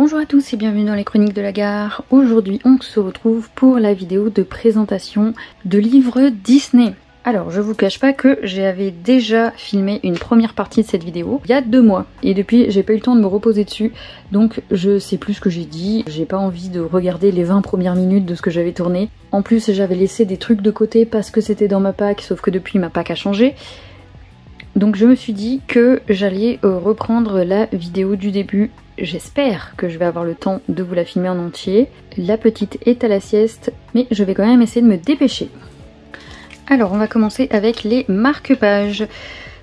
Bonjour à tous et bienvenue dans les chroniques de la gare. Aujourd'hui on se retrouve pour la vidéo de présentation de livres Disney. Alors je vous cache pas que j'avais déjà filmé une première partie de cette vidéo il y a 2 mois et depuis j'ai pas eu le temps de me reposer dessus, donc je sais plus ce que j'ai dit, j'ai pas envie de regarder les 20 premières minutes de ce que j'avais tourné. En plus j'avais laissé des trucs de côté parce que c'était dans ma pack, sauf que depuis ma pack a changé. Donc je me suis dit que j'allais reprendre la vidéo du début. J'espère que je vais avoir le temps de vous la filmer en entier. La petite est à la sieste, mais je vais quand même essayer de me dépêcher. Alors on va commencer avec les marque-pages.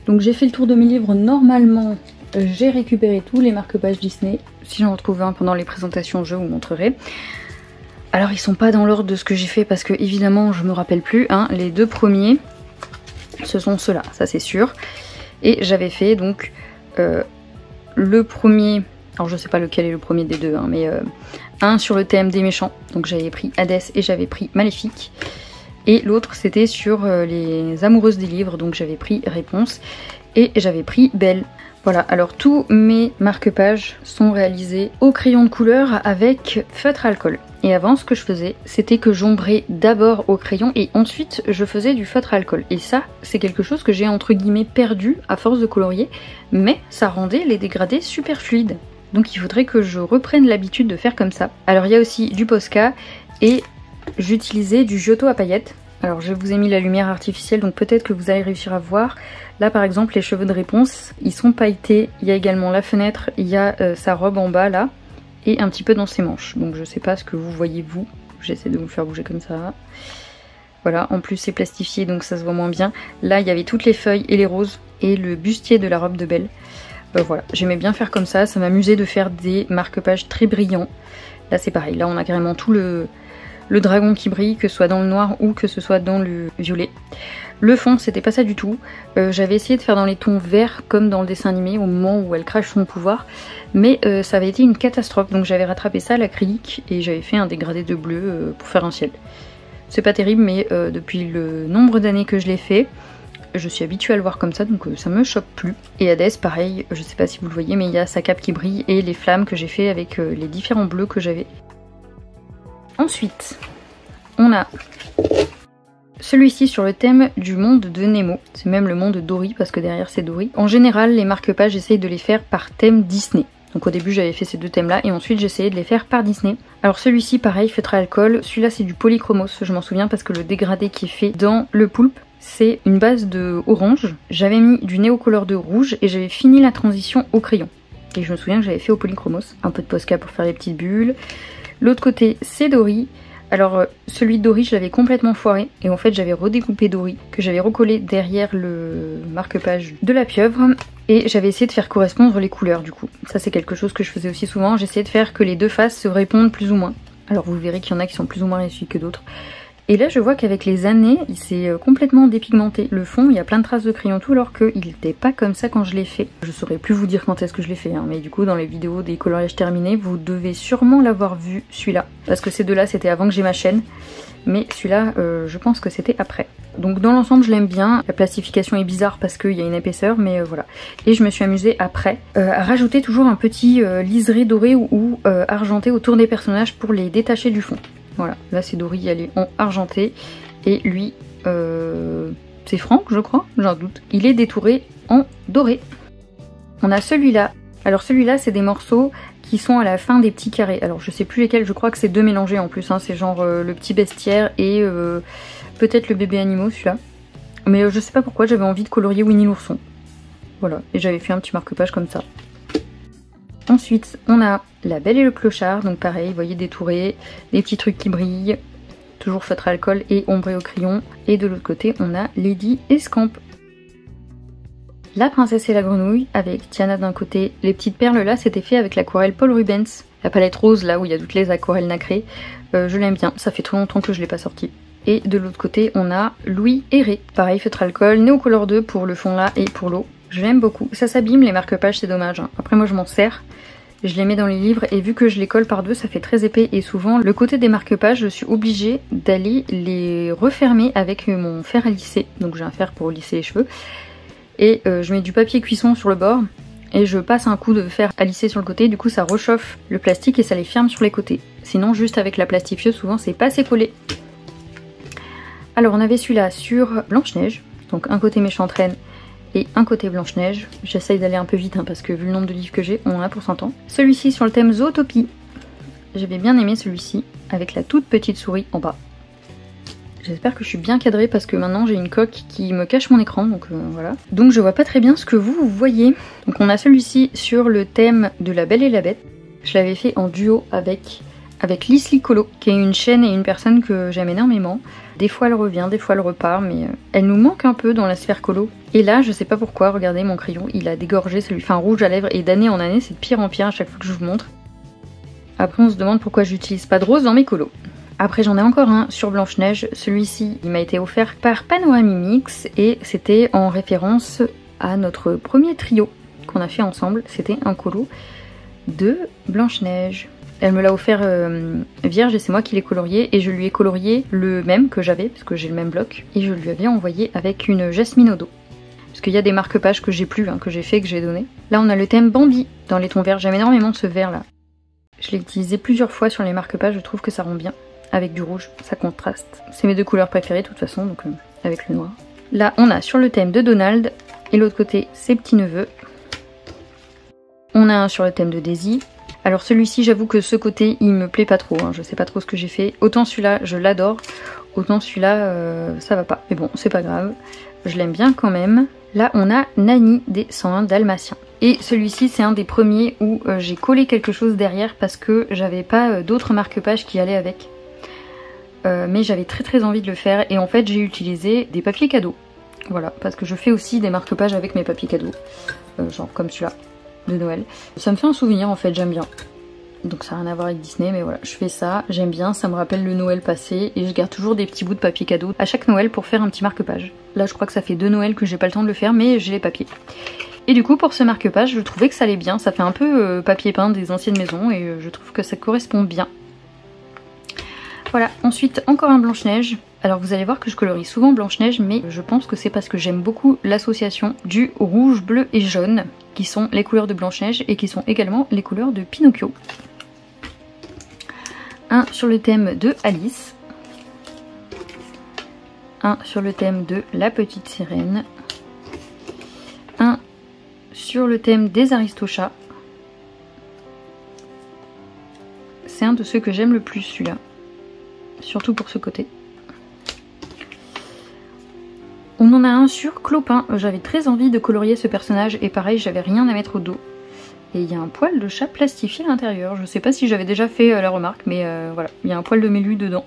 Donc j'ai fait le tour de mes livres, normalement j'ai récupéré tous les marque-pages Disney. Si j'en retrouve un pendant les présentations, je vous montrerai. Alors ils sont pas dans l'ordre de ce que j'ai fait parce que évidemment je me rappelle plus. Hein. Les 2 premiers, ce sont ceux-là, ça c'est sûr. Et j'avais fait donc le premier, alors je sais pas lequel est le premier des deux, hein, mais un sur le thème des méchants. Donc j'avais pris Hadès et j'avais pris Maléfique. Et l'autre c'était sur les amoureuses des livres, donc j'avais pris Réponse et j'avais pris Belle. Voilà, alors tous mes marque-pages sont réalisés au crayon de couleur avec feutre à alcool. Et avant, ce que je faisais, c'était que j'ombrais d'abord au crayon et ensuite je faisais du feutre à alcool. Et ça, c'est quelque chose que j'ai entre guillemets perdu à force de colorier, mais ça rendait les dégradés super fluides. Donc il faudrait que je reprenne l'habitude de faire comme ça. Alors il y a aussi du Posca et j'utilisais du Giotto à paillettes. Alors je vous ai mis la lumière artificielle, donc peut-être que vous allez réussir à voir. Là par exemple les cheveux de Réponse, ils sont pailletés. Il y a également la fenêtre, il y a sa robe en bas là, et un petit peu dans ses manches. Donc je sais pas ce que vous voyez vous, j'essaie de vous faire bouger comme ça. Voilà, en plus c'est plastifié donc ça se voit moins bien. Là il y avait toutes les feuilles et les roses et le bustier de la robe de Belle. Voilà, j'aimais bien faire comme ça m'amusait de faire des marque-pages très brillants. Là c'est pareil, là on a carrément tout le dragon qui brille, que ce soit dans le noir ou que ce soit dans le violet. Le fond, c'était pas ça du tout. J'avais essayé de faire dans les tons verts comme dans le dessin animé au moment où elle crache son pouvoir, mais ça avait été une catastrophe. Donc j'avais rattrapé ça à l'acrylique et j'avais fait un dégradé de bleu pour faire un ciel. C'est pas terrible, mais depuis le nombre d'années que je l'ai fait, je suis habituée à le voir comme ça, donc ça me choque plus. Et Hadès, pareil, je sais pas si vous le voyez, mais il y a sa cape qui brille et les flammes que j'ai fait avec les différents bleus que j'avais. Ensuite, on a celui-ci sur le thème du monde de Nemo. C'est même le monde de Dory parce que derrière c'est Dory. En général, les marque-pages, j'essaye de les faire par thème Disney. Donc au début j'avais fait ces 2 thèmes là et ensuite j'essayais de les faire par Disney. Alors celui-ci pareil, feutre à alcool. Celui-là c'est du polychromos, je m'en souviens parce que le dégradé qui est fait dans le poulpe, c'est une base de orange. J'avais mis du néocolor de rouge et j'avais fini la transition au crayon. Et je me souviens que j'avais fait au polychromos. Un peu de Posca pour faire les petites bulles. L'autre côté c'est Dory. Alors celui de Dory je l'avais complètement foiré et en fait j'avais redécoupé Dory que j'avais recollé derrière le marque-page de la pieuvre et j'avais essayé de faire correspondre les couleurs du coup. Ça c'est quelque chose que je faisais aussi souvent, j'essayais de faire que les 2 faces se répondent plus ou moins. Alors vous verrez qu'il y en a qui sont plus ou moins réussis que d'autres. Et là je vois qu'avec les années il s'est complètement dépigmenté. Le fond il y a plein de traces de crayon tout alors qu'il n'était pas comme ça quand je l'ai fait. Je saurais plus vous dire quand est-ce que je l'ai fait hein, mais du coup dans les vidéos des coloriages terminés vous devez sûrement l'avoir vu celui-là. Parce que ces 2 là c'était avant que j'ai ma chaîne. Mais celui-là je pense que c'était après. Donc dans l'ensemble je l'aime bien. La plastification est bizarre parce qu'il y a une épaisseur mais voilà. Et je me suis amusée après à rajouter toujours un petit liseré doré ou argenté autour des personnages pour les détacher du fond. Voilà, là c'est Dory, elle est en argenté. Et lui, c'est Franck je crois, j'en doute. Il est détouré en doré. On a celui-là. Alors celui-là c'est des morceaux qui sont à la fin des petits carrés. Alors je sais plus lesquels, je crois que c'est 2 mélangés en plus. Hein. C'est genre le petit bestiaire et peut-être le bébé animaux celui-là. Mais je sais pas pourquoi j'avais envie de colorier Winnie l'ourson. Voilà, et j'avais fait un petit marque-page comme ça. Ensuite, on a La Belle et le Clochard, donc pareil, vous voyez détouré, des petits trucs qui brillent, toujours feutre à alcool et ombré au crayon. Et de l'autre côté, on a Lady et Scamp. La Princesse et la Grenouille, avec Tiana d'un côté. Les petites perles là, c'était fait avec l'aquarelle Paul Rubens. La palette rose là où il y a toutes les aquarelles nacrées. Je l'aime bien, ça fait trop longtemps que je l'ai pas sorti. Et de l'autre côté, on a Louis et Ré. Pareil, feutre à alcool, Néocolor 2 pour le fond là et pour l'eau. Je l'aime beaucoup. Ça s'abîme les marque-pages, c'est dommage. Hein. Après moi je m'en sers. Je les mets dans les livres et vu que je les colle par 2 ça fait très épais et souvent le côté des marque-pages je suis obligée d'aller les refermer avec mon fer à lisser. Donc j'ai un fer pour lisser les cheveux et je mets du papier cuisson sur le bord et je passe un coup de fer à lisser sur le côté, du coup ça réchauffe le plastique et ça les ferme sur les côtés. Sinon juste avec la plastifieuse souvent c'est pas assez collé. Alors on avait celui-là sur Blanche-Neige, donc un côté Méchante Reine et un côté Blanche-Neige. J'essaye d'aller un peu vite parce que vu le nombre de livres que j'ai, on en a pour 100 ans. Celui-ci sur le thème Zootopie. J'avais bien aimé celui-ci avec la toute petite souris en bas. J'espère que je suis bien cadrée parce que maintenant j'ai une coque qui me cache mon écran, donc voilà. Donc je vois pas très bien ce que vous voyez. Donc on a celui-ci sur le thème de La Belle et la Bête. Je l'avais fait en duo avec Lisli Colo, qui est une chaîne et une personne que j'aime énormément. Des fois elle revient, des fois elle repart, mais elle nous manque un peu dans la sphère colo. Et là je sais pas pourquoi, regardez mon crayon, il a dégorgé, ça lui fait un rouge à lèvres et d'année en année c'est de pire en pire à chaque fois que je vous montre. Après on se demande pourquoi j'utilise pas de rose dans mes colos. Après j'en ai encore un sur Blanche-Neige, celui-ci il m'a été offert par Panoramimix et c'était en référence à notre premier trio qu'on a fait ensemble, c'était un colo de Blanche-Neige. Elle me l'a offert vierge et c'est moi qui l'ai colorié et je lui ai colorié le même que j'avais parce que j'ai le même bloc et je lui avais envoyé avec une jasmine au dos. Parce qu'il y a des marque-pages que j'ai plus, que j'ai fait, que j'ai donné. Là on a le thème Bambi dans les tons verts, j'aime énormément ce vert là. Je l'ai utilisé plusieurs fois sur les marque-pages, je trouve que ça rend bien. Avec du rouge, ça contraste. C'est mes deux couleurs préférées de toute façon, donc avec le noir. Là, on a sur le thème de Donald, et l'autre côté, ses petits-neveux. On a un sur le thème de Daisy. Alors celui-ci, j'avoue que ce côté, il me plaît pas trop, je sais pas trop ce que j'ai fait. Autant celui-là, je l'adore, autant celui-là, ça va pas. Mais bon, c'est pas grave, je l'aime bien quand même. Là, on a Nani des 101 Dalmatiens. Et celui-ci, c'est un des premiers où j'ai collé quelque chose derrière parce que j'avais pas d'autres marque-pages qui allaient avec. Mais j'avais très envie de le faire et en fait j'ai utilisé des papiers cadeaux. Voilà, parce que je fais aussi des marque-pages avec mes papiers cadeaux, genre comme celui-là de Noël. Ça me fait un souvenir en fait, j'aime bien. Donc ça n'a rien à voir avec Disney, mais voilà, je fais ça, j'aime bien, ça me rappelle le Noël passé et je garde toujours des petits bouts de papier cadeau à chaque Noël pour faire un petit marque-page. Là je crois que ça fait 2 Noëls que j'ai pas le temps de le faire, mais j'ai les papiers. Et du coup pour ce marque-page, je trouvais que ça allait bien, ça fait un peu papier peint des anciennes maisons et je trouve que ça correspond bien. Voilà, ensuite encore un Blanche-Neige. Alors vous allez voir que je colorie souvent Blanche-Neige, mais je pense que c'est parce que j'aime beaucoup l'association du rouge, bleu et jaune, qui sont les couleurs de Blanche-Neige et qui sont également les couleurs de Pinocchio. Un sur le thème de Alice. Un sur le thème de La Petite Sirène. Un sur le thème des Aristochats. C'est un de ceux que j'aime le plus celui-là. Surtout pour ce côté. On en a un sur Clopin. J'avais très envie de colorier ce personnage et pareil, j'avais rien à mettre au dos. Et il y a un poil de chat plastifié à l'intérieur. Je sais pas si j'avais déjà fait la remarque, mais voilà, il y a un poil de Mélu dedans.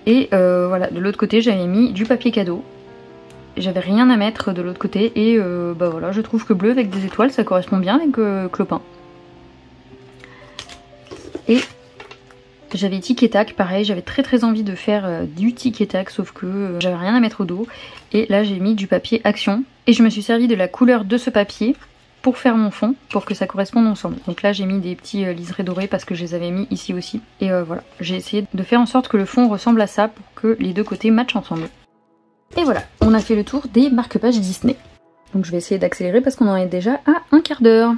Et voilà, de l'autre côté, j'avais mis du papier cadeau. J'avais rien à mettre de l'autre côté et bah voilà, je trouve que bleu avec des étoiles, ça correspond bien avec Clopin. Et j'avais tic et tac, pareil, j'avais très envie de faire du tic et tac, sauf que j'avais rien à mettre au dos. Et là j'ai mis du papier Action. Et je me suis servi de la couleur de ce papier pour faire mon fond, pour que ça corresponde ensemble. Donc là j'ai mis des petits liserés dorés parce que je les avais mis ici aussi. Et voilà, j'ai essayé de faire en sorte que le fond ressemble à ça pour que les deux côtés matchent ensemble. Et voilà, on a fait le tour des marque-pages Disney. Donc je vais essayer d'accélérer parce qu'on en est déjà à un quart d'heure.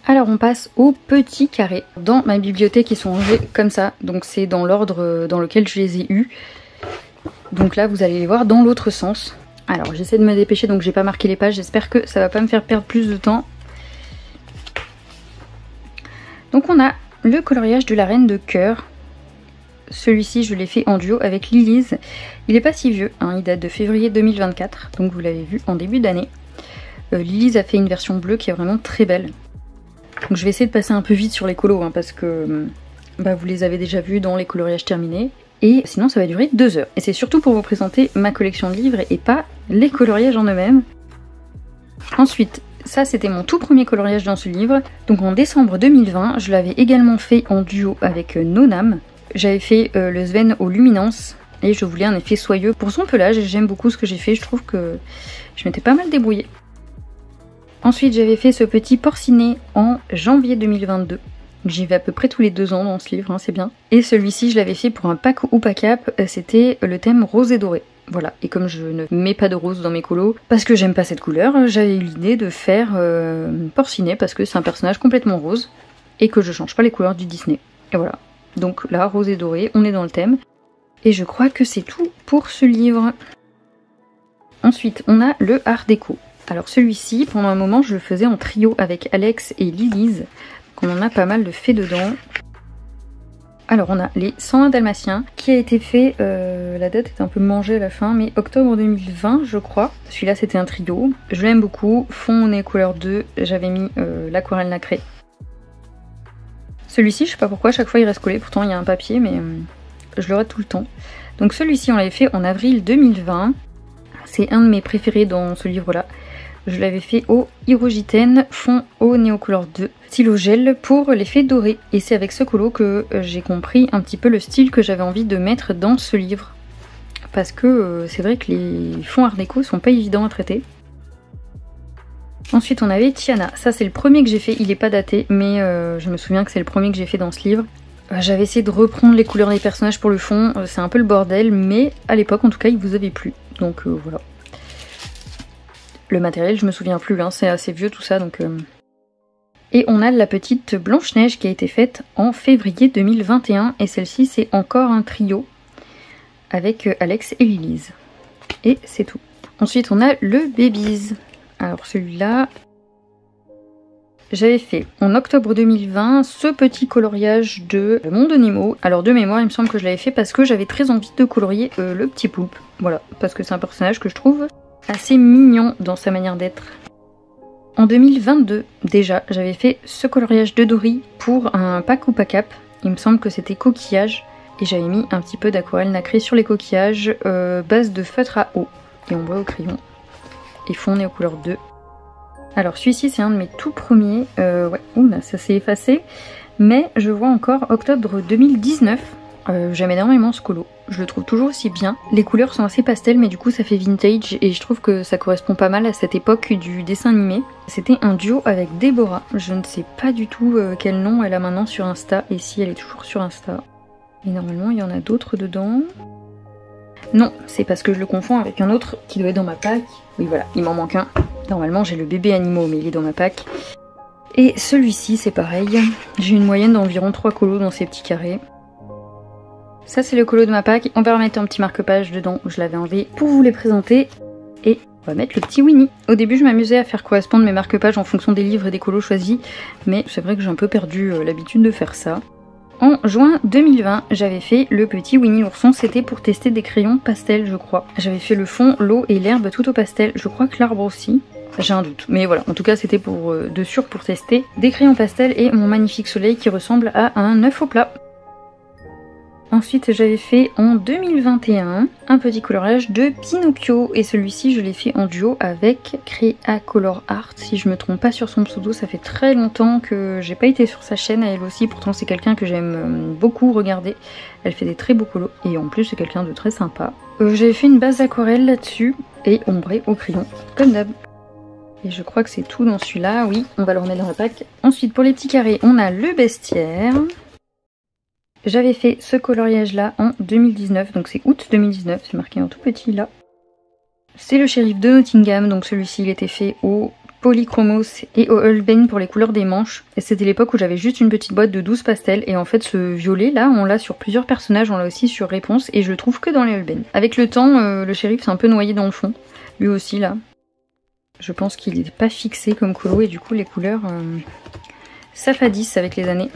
Alors on passe aux petits carrés. Dans ma bibliothèque ils sont rangés comme ça, donc c'est dans l'ordre dans lequel je les ai eus. Donc là vous allez les voir dans l'autre sens. Alors j'essaie de me dépêcher, donc j'ai pas marqué les pages, j'espère que ça va pas me faire perdre plus de temps. Donc on a le coloriage de la Reine de Cœur. Celui-ci je l'ai fait en duo avec Lilise. Il est pas si vieux, il date de février 2024, donc vous l'avez vu en début d'année. Lilise a fait une version bleue qui est vraiment très belle. Donc je vais essayer de passer un peu vite sur les colos parce que vous les avez déjà vus dans les coloriages terminés. Et sinon ça va durer 2 heures. Et c'est surtout pour vous présenter ma collection de livres et pas les coloriages en eux-mêmes. Ensuite, ça c'était mon tout premier coloriage dans ce livre. Donc en décembre 2020, je l'avais également fait en duo avec Nonam. J'avais fait le Sven aux luminances et je voulais un effet soyeux pour son pelage. J'aime beaucoup ce que j'ai fait, je trouve que je m'étais pas mal débrouillée. Ensuite j'avais fait ce petit porcinet en janvier 2022. J'y vais à peu près tous les 2 ans dans ce livre, c'est bien. Et celui-ci je l'avais fait pour un pack ou pack-up, c'était le thème rose et doré. Voilà, et comme je ne mets pas de rose dans mes colos, parce que j'aime pas cette couleur, j'avais eu l'idée de faire Porcinet, parce que c'est un personnage complètement rose, et que je change pas les couleurs du Disney. Et voilà, donc là, rose et doré, on est dans le thème. Et je crois que c'est tout pour ce livre. Ensuite, on a le Art déco. Alors celui-ci, pendant un moment, je le faisais en trio avec Alex et Lilise, donc on en a pas mal de faits dedans. Alors on a les 101 Dalmatiens qui a été fait, la date est un peu mangée à la fin, mais octobre 2020 je crois. Celui-là c'était un trio, je l'aime beaucoup, fond nez couleur 2, j'avais mis l'aquarelle nacrée. Celui-ci je sais pas pourquoi, à chaque fois il reste collé, pourtant il y a un papier mais je le rate tout le temps. Donc celui-ci on l'avait fait en avril 2020, c'est un de mes préférés dans ce livre-là. Je l'avais fait au Hyrogitène, fond au Néo couleur 2, stylo gel pour l'effet doré. Et c'est avec ce colo que j'ai compris un petit peu le style que j'avais envie de mettre dans ce livre. Parce que c'est vrai que les fonds art déco sont pas évidents à traiter. Ensuite on avait Tiana, ça c'est le premier que j'ai fait, il est pas daté, mais je me souviens que c'est le premier que j'ai fait dans ce livre. J'avais essayé de reprendre les couleurs des personnages pour le fond, c'est un peu le bordel, mais à l'époque en tout cas il vous avait plu. Donc voilà. Le matériel, je me souviens plus, hein, c'est assez vieux tout ça. Donc Et on a la petite Blanche-Neige qui a été faite en février 2021. Et celle-ci, c'est encore un trio avec Alex et Lilise. Et c'est tout. Ensuite, on a le Babies. Alors celui-là, j'avais fait en octobre 2020 ce petit coloriage de Monde Nemo. Alors de mémoire, il me semble que je l'avais fait parce que j'avais très envie de colorier le petit poulpe. Voilà, parce que c'est un personnage que je trouve assez mignon dans sa manière d'être. En 2022, déjà, j'avais fait ce coloriage de Dory pour un pack ou pas cap. Il me semble que c'était coquillage. Et j'avais mis un petit peu d'aquarelle nacrée sur les coquillages, base de feutre à eau. Et ombré au crayon. Et fond nez aux couleurs 2. Alors celui-ci, c'est un de mes tout premiers. Ouais, oula, ça s'est effacé. Mais je vois encore octobre 2019. J'aime énormément ce colo, je le trouve toujours aussi bien. Les couleurs sont assez pastel mais du coup ça fait vintage et je trouve que ça correspond pas mal à cette époque du dessin animé. C'était un duo avec Déborah, je ne sais pas du tout quel nom elle a maintenant sur Insta et si elle est toujours sur Insta. Et normalement il y en a d'autres dedans. Non, c'est parce que je le confonds avec un autre qui doit être dans ma pack. Oui voilà, il m'en manque un. Normalement j'ai le bébé animaux mais il est dans ma pack. Et celui-ci c'est pareil, j'ai une moyenne d'environ 3 colos dans ces petits carrés. Ça c'est le colo de ma pack, on va remettre un petit marque-page dedans où je l'avais enlevé pour vous les présenter. Et on va mettre le petit Winnie. Au début je m'amusais à faire correspondre mes marque-pages en fonction des livres et des colos choisis, mais c'est vrai que j'ai un peu perdu l'habitude de faire ça. En juin 2020, j'avais fait le petit Winnie ourson, c'était pour tester des crayons pastel je crois. J'avais fait le fond, l'eau et l'herbe tout au pastel, je crois que l'arbre aussi. J'ai un doute, mais voilà, en tout cas c'était pour de sûr pour tester des crayons pastel et mon magnifique soleil qui ressemble à un œuf au plat. Ensuite j'avais fait en 2021 un petit coloriage de Pinocchio et celui-ci je l'ai fait en duo avec Créa Color Art, si je me trompe pas sur son pseudo. Ça fait très longtemps que j'ai pas été sur sa chaîne à elle aussi, pourtant c'est quelqu'un que j'aime beaucoup regarder. Elle fait des très beaux colos et en plus c'est quelqu'un de très sympa. J'avais fait une base d'aquarelle là-dessus et ombré au crayon comme d'hab. Et je crois que c'est tout dans celui-là, oui, on va le remettre dans la pack. Ensuite pour les petits carrés on a le bestiaire. J'avais fait ce coloriage là en 2019, donc c'est août 2019, c'est marqué en tout petit là. C'est le shérif de Nottingham, donc celui-ci il était fait au Polychromos et au Holbein pour les couleurs des manches. Et c'était l'époque où j'avais juste une petite boîte de 12 pastels et en fait ce violet là on l'a sur plusieurs personnages, on l'a aussi sur Réponse et je le trouve que dans les Holbein. Avec le temps le shérif s'est un peu noyé dans le fond, lui aussi là. Je pense qu'il n'est pas fixé comme colo et du coup les couleurs s'affadissent avec les années.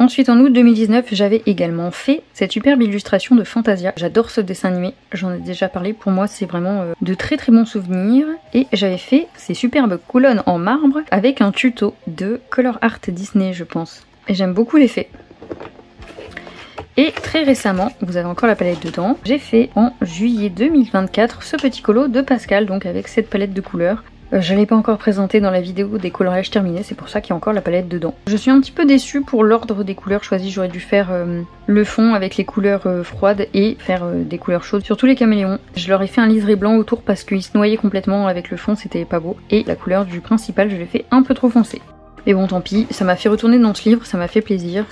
Ensuite en août 2019 j'avais également fait cette superbe illustration de Fantasia. J'adore ce dessin animé, j'en ai déjà parlé, pour moi c'est vraiment de très très bons souvenirs. Et j'avais fait ces superbes colonnes en marbre avec un tuto de Color Art Disney je pense. Et j'aime beaucoup l'effet. Et très récemment, vous avez encore la palette dedans, j'ai fait en juillet 2024 ce petit colo de Pascal, donc avec cette palette de couleurs. Je ne l'ai pas encore présenté dans la vidéo des coloriages terminés, c'est pour ça qu'il y a encore la palette dedans. Je suis un petit peu déçue pour l'ordre des couleurs choisies, j'aurais dû faire le fond avec les couleurs froides et faire des couleurs chaudes sur tous les caméléons. Je leur ai fait un liseré blanc autour parce qu'ils se noyaient complètement avec le fond, c'était pas beau. Et la couleur du principal, je l'ai fait un peu trop foncé. Mais bon tant pis, ça m'a fait retourner dans ce livre, ça m'a fait plaisir.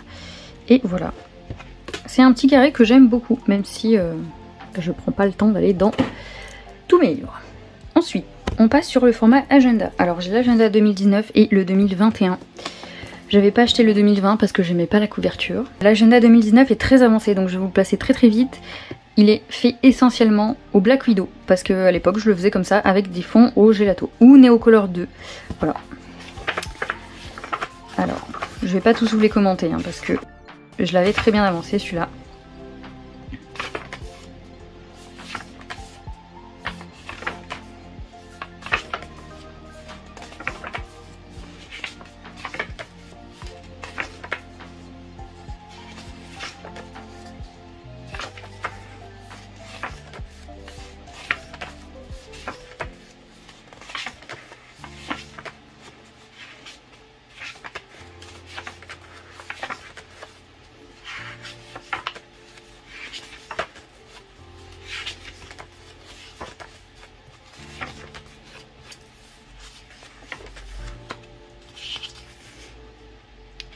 Et voilà. C'est un petit carré que j'aime beaucoup, même si je prends pas le temps d'aller dans tous mes livres. Ensuite, on passe sur le format agenda. Alors j'ai l'agenda 2019 et le 2021. J'avais pas acheté le 2020 parce que j'aimais pas la couverture. L'agenda 2019 est très avancé, donc je vais vous le placer très très vite. Il est fait essentiellement au Black Widow, parce qu'à l'époque je le faisais comme ça avec des fonds au gelato, ou Neocolor 2. Voilà. Alors, je vais pas tous vous les commenter, hein, parce que je l'avais très bien avancé celui-là.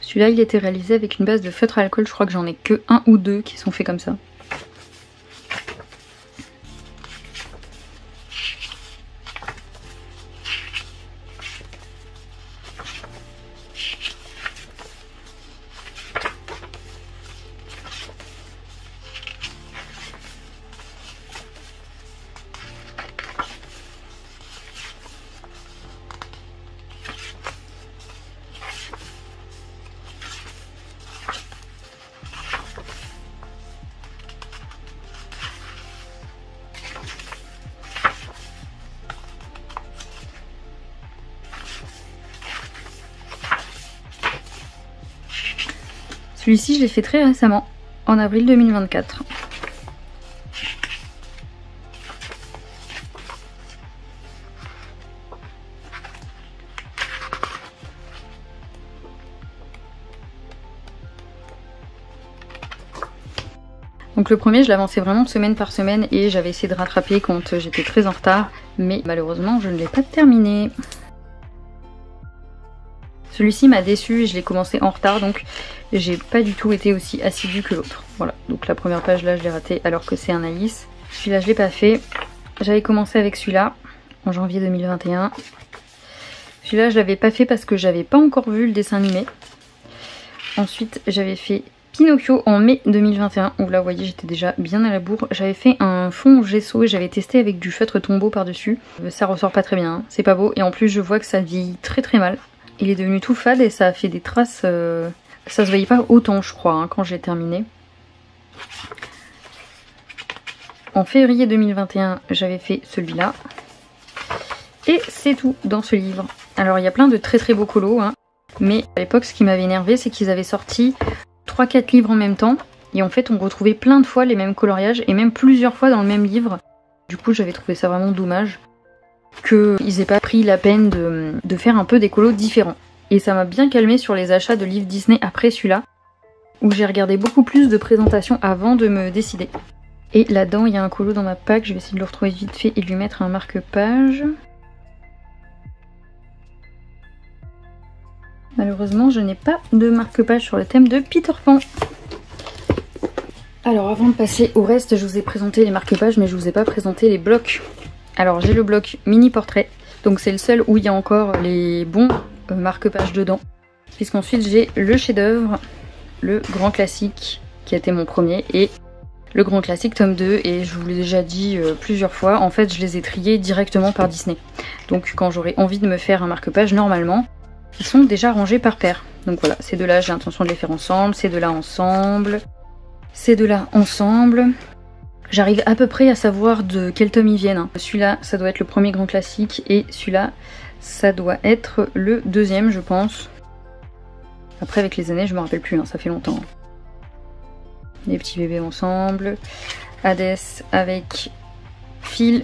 Celui-là, il était réalisé avec une base de feutre à alcool. Je crois que j'en ai que un ou deux qui sont faits comme ça. Celui-ci, je l'ai fait très récemment, en avril 2024. Donc le premier, je l'avançais vraiment semaine par semaine et j'avais essayé de rattraper quand j'étais très en retard, mais malheureusement, je ne l'ai pas terminé. Celui-ci m'a déçu et je l'ai commencé en retard, donc j'ai pas du tout été aussi assidue que l'autre. Voilà, donc la première page là je l'ai ratée alors que c'est un Alice. Celui-là je l'ai pas fait. J'avais commencé avec celui-là en janvier 2021. Celui-là je l'avais pas fait parce que j'avais pas encore vu le dessin animé. Ensuite j'avais fait Pinocchio en mai 2021, où là vous voyez j'étais déjà bien à la bourre. J'avais fait un fond gesso et j'avais testé avec du feutre tombeau par dessus. Ça ressort pas très bien, hein. C'est pas beau et en plus je vois que ça vieillit très très mal. Il est devenu tout fade et ça a fait des traces, ça se voyait pas autant je crois hein, quand j'ai terminé. En février 2021 j'avais fait celui-là. Et c'est tout dans ce livre. Alors il y a plein de très très beaux colos, hein, mais à l'époque ce qui m'avait énervé c'est qu'ils avaient sorti 3-4 livres en même temps. Et en fait on retrouvait plein de fois les mêmes coloriages et même plusieurs fois dans le même livre. Du coup j'avais trouvé ça vraiment dommage qu'ils aient pas pris la peine de faire un peu des colos différents. Et ça m'a bien calmé sur les achats de livres Disney après celui-là, où j'ai regardé beaucoup plus de présentations avant de me décider. Et là-dedans il y a un colo dans ma pack, je vais essayer de le retrouver vite fait et de lui mettre un marque-page. Malheureusement je n'ai pas de marque-page sur le thème de Peter Pan. Alors avant de passer au reste, je vous ai présenté les marque-pages mais je vous ai pas présenté les blocs. Alors j'ai le bloc mini portrait, donc c'est le seul où il y a encore les bons marque-pages dedans. Puisqu'ensuite j'ai le chef-d'œuvre, le grand classique qui a été mon premier et le grand classique tome 2 et je vous l'ai déjà dit plusieurs fois, en fait je les ai triés directement par Disney. Donc quand j'aurai envie de me faire un marque-page, normalement ils sont déjà rangés par paire. Donc voilà, ces deux-là j'ai l'intention de les faire ensemble, ces deux-là ensemble, ces deux-là ensemble. J'arrive à peu près à savoir de quel tome ils viennent. Celui-là, ça doit être le premier grand classique et celui-là, ça doit être le deuxième, je pense. Après, avec les années, je me rappelle plus, hein, ça fait longtemps. Les petits bébés ensemble. Hadès avec Phil.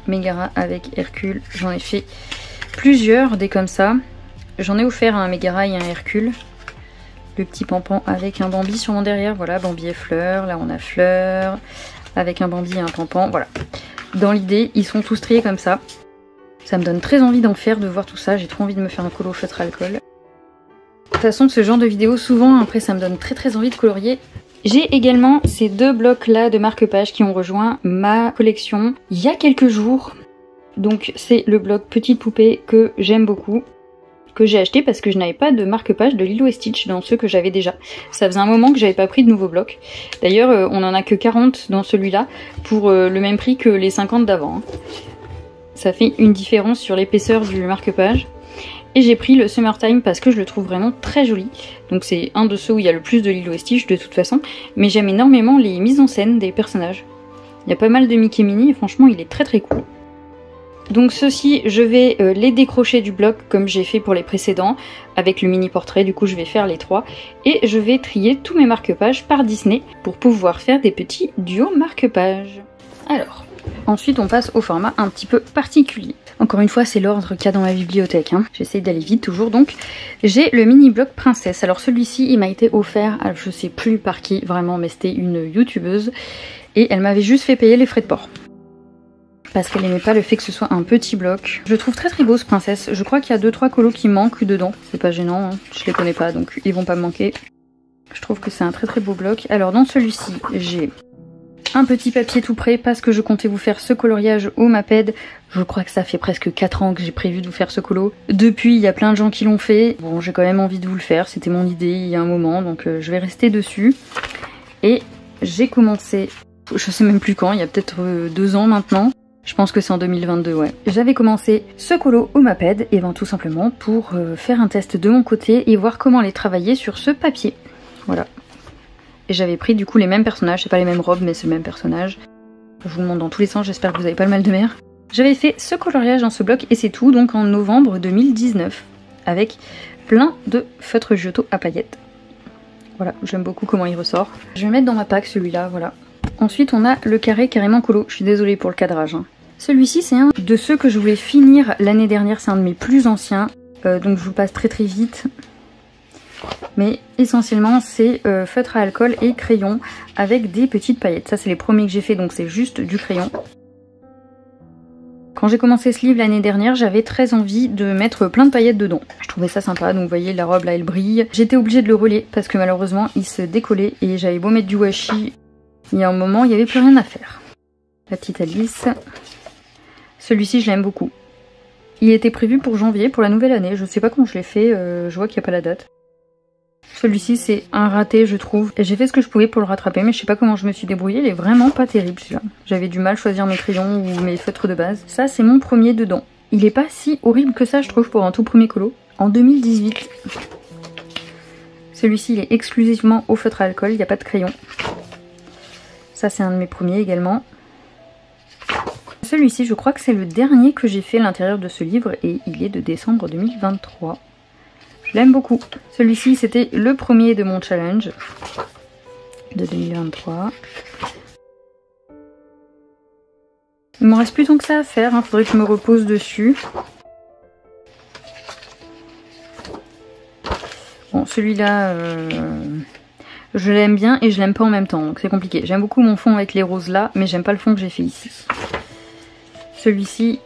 Megara avec Hercule. J'en ai fait plusieurs, des comme ça. J'en ai offert un Megara et un Hercule. Le petit Pampan avec un Bambi sur mon derrière. Voilà, Bambi et Fleur. Là, on a Fleur. Avec un Bambi et un Pampan, voilà. Dans l'idée, ils sont tous triés comme ça. Ça me donne très envie d'en faire, de voir tout ça. J'ai trop envie de me faire un colo feutre alcool. De toute façon, ce genre de vidéo, souvent, après, ça me donne très envie de colorier. J'ai également ces deux blocs là de marque-page qui ont rejoint ma collection il y a quelques jours. Donc c'est le bloc Petite Poupée que j'aime beaucoup, que j'ai acheté parce que je n'avais pas de marque-page de Lilo & Stitch dans ceux que j'avais déjà. Ça faisait un moment que j'avais pas pris de nouveaux blocs. D'ailleurs on en a que 40 dans celui-là pour le même prix que les 50 d'avant. Ça fait une différence sur l'épaisseur du marque-page. Et j'ai pris le Summertime parce que je le trouve vraiment très joli. Donc c'est un de ceux où il y a le plus de Lilo & Stitch de toute façon. Mais j'aime énormément les mises en scène des personnages. Il y a pas mal de Mickey Minnie et franchement il est très très cool. Donc ceux-ci, je vais les décrocher du bloc comme j'ai fait pour les précédents, avec le mini portrait, du coup je vais faire les 3. Et je vais trier tous mes marque-pages par Disney pour pouvoir faire des petits duos marque-pages. Alors, ensuite on passe au format un petit peu particulier. Encore une fois c'est l'ordre qu'il y a dans ma bibliothèque, hein. J'essaye d'aller vite toujours donc. J'ai le mini bloc princesse, alors celui-ci il m'a été offert, alors je sais plus par qui vraiment, mais c'était une youtubeuse. Et elle m'avait juste fait payer les frais de port. Parce qu'elle aimait pas le fait que ce soit un petit bloc. Je trouve très très beau ce princesse. Je crois qu'il y a 2-3 colos qui manquent dedans. C'est pas gênant, hein. Je les connais pas donc ils vont pas me manquer. Je trouve que c'est un très très beau bloc. Alors dans celui-ci, j'ai un petit papier tout prêt parce que je comptais vous faire ce coloriage au Maped. Je crois que ça fait presque 4 ans que j'ai prévu de vous faire ce colo. Depuis, il y a plein de gens qui l'ont fait. Bon, j'ai quand même envie de vous le faire. C'était mon idée il y a un moment, donc je vais rester dessus. Et j'ai commencé, je sais même plus quand, il y a peut-être 2 ans maintenant. Je pense que c'est en 2022, ouais. J'avais commencé ce colo au Maped, et ben tout simplement pour faire un test de mon côté et voir comment les travailler sur ce papier. Voilà. Et j'avais pris du coup les mêmes personnages, c'est pas les mêmes robes mais c'est le même personnage. Je vous le montre dans tous les sens, j'espère que vous avez pas le mal de mer. J'avais fait ce coloriage dans ce bloc et c'est tout, donc en novembre 2019, avec plein de feutres Giotto à paillettes. Voilà, j'aime beaucoup comment il ressort. Je vais le mettre dans ma pack celui-là, voilà. Ensuite on a le carré carrément colo, je suis désolée pour le cadrage, hein. Celui-ci c'est un de ceux que je voulais finir l'année dernière, c'est un de mes plus anciens, donc je vous le passe très très vite. Mais essentiellement c'est feutre à alcool et crayon avec des petites paillettes. Ça c'est les premiers que j'ai fait, donc c'est juste du crayon. Quand j'ai commencé ce livre l'année dernière, j'avais très envie de mettre plein de paillettes dedans. Je trouvais ça sympa, donc vous voyez la robe là elle brille. J'étais obligée de le relier parce que malheureusement il se décollait et j'avais beau mettre du washi, il y a un moment il n'y avait plus rien à faire. La petite Alice. Celui-ci je l'aime beaucoup. Il était prévu pour janvier, pour la nouvelle année. Je sais pas comment je l'ai fait, je vois qu'il n'y a pas la date. Celui-ci c'est un raté je trouve. J'ai fait ce que je pouvais pour le rattraper mais je sais pas comment je me suis débrouillée. Il est vraiment pas terrible celui-là. J'avais du mal à choisir mes crayons ou mes feutres de base. Ça c'est mon premier dedans. Il est pas si horrible que ça je trouve pour un tout premier colo. En 2018. Celui-ci il est exclusivement au feutre à alcool, il n'y a pas de crayon. Ça c'est un de mes premiers également. Celui-ci je crois que c'est le dernier que j'ai fait à l'intérieur de ce livre et il est de décembre 2023. Je l'aime beaucoup. Celui-ci c'était le premier de mon challenge de 2023. Il m'en reste plus tant que ça à faire, hein. Faudrait que je me repose dessus. Bon celui-là je l'aime bien et je l'aime pas en même temps donc c'est compliqué. J'aime beaucoup mon fond avec les roses là mais j'aime pas le fond que j'ai fait ici. Celui-ci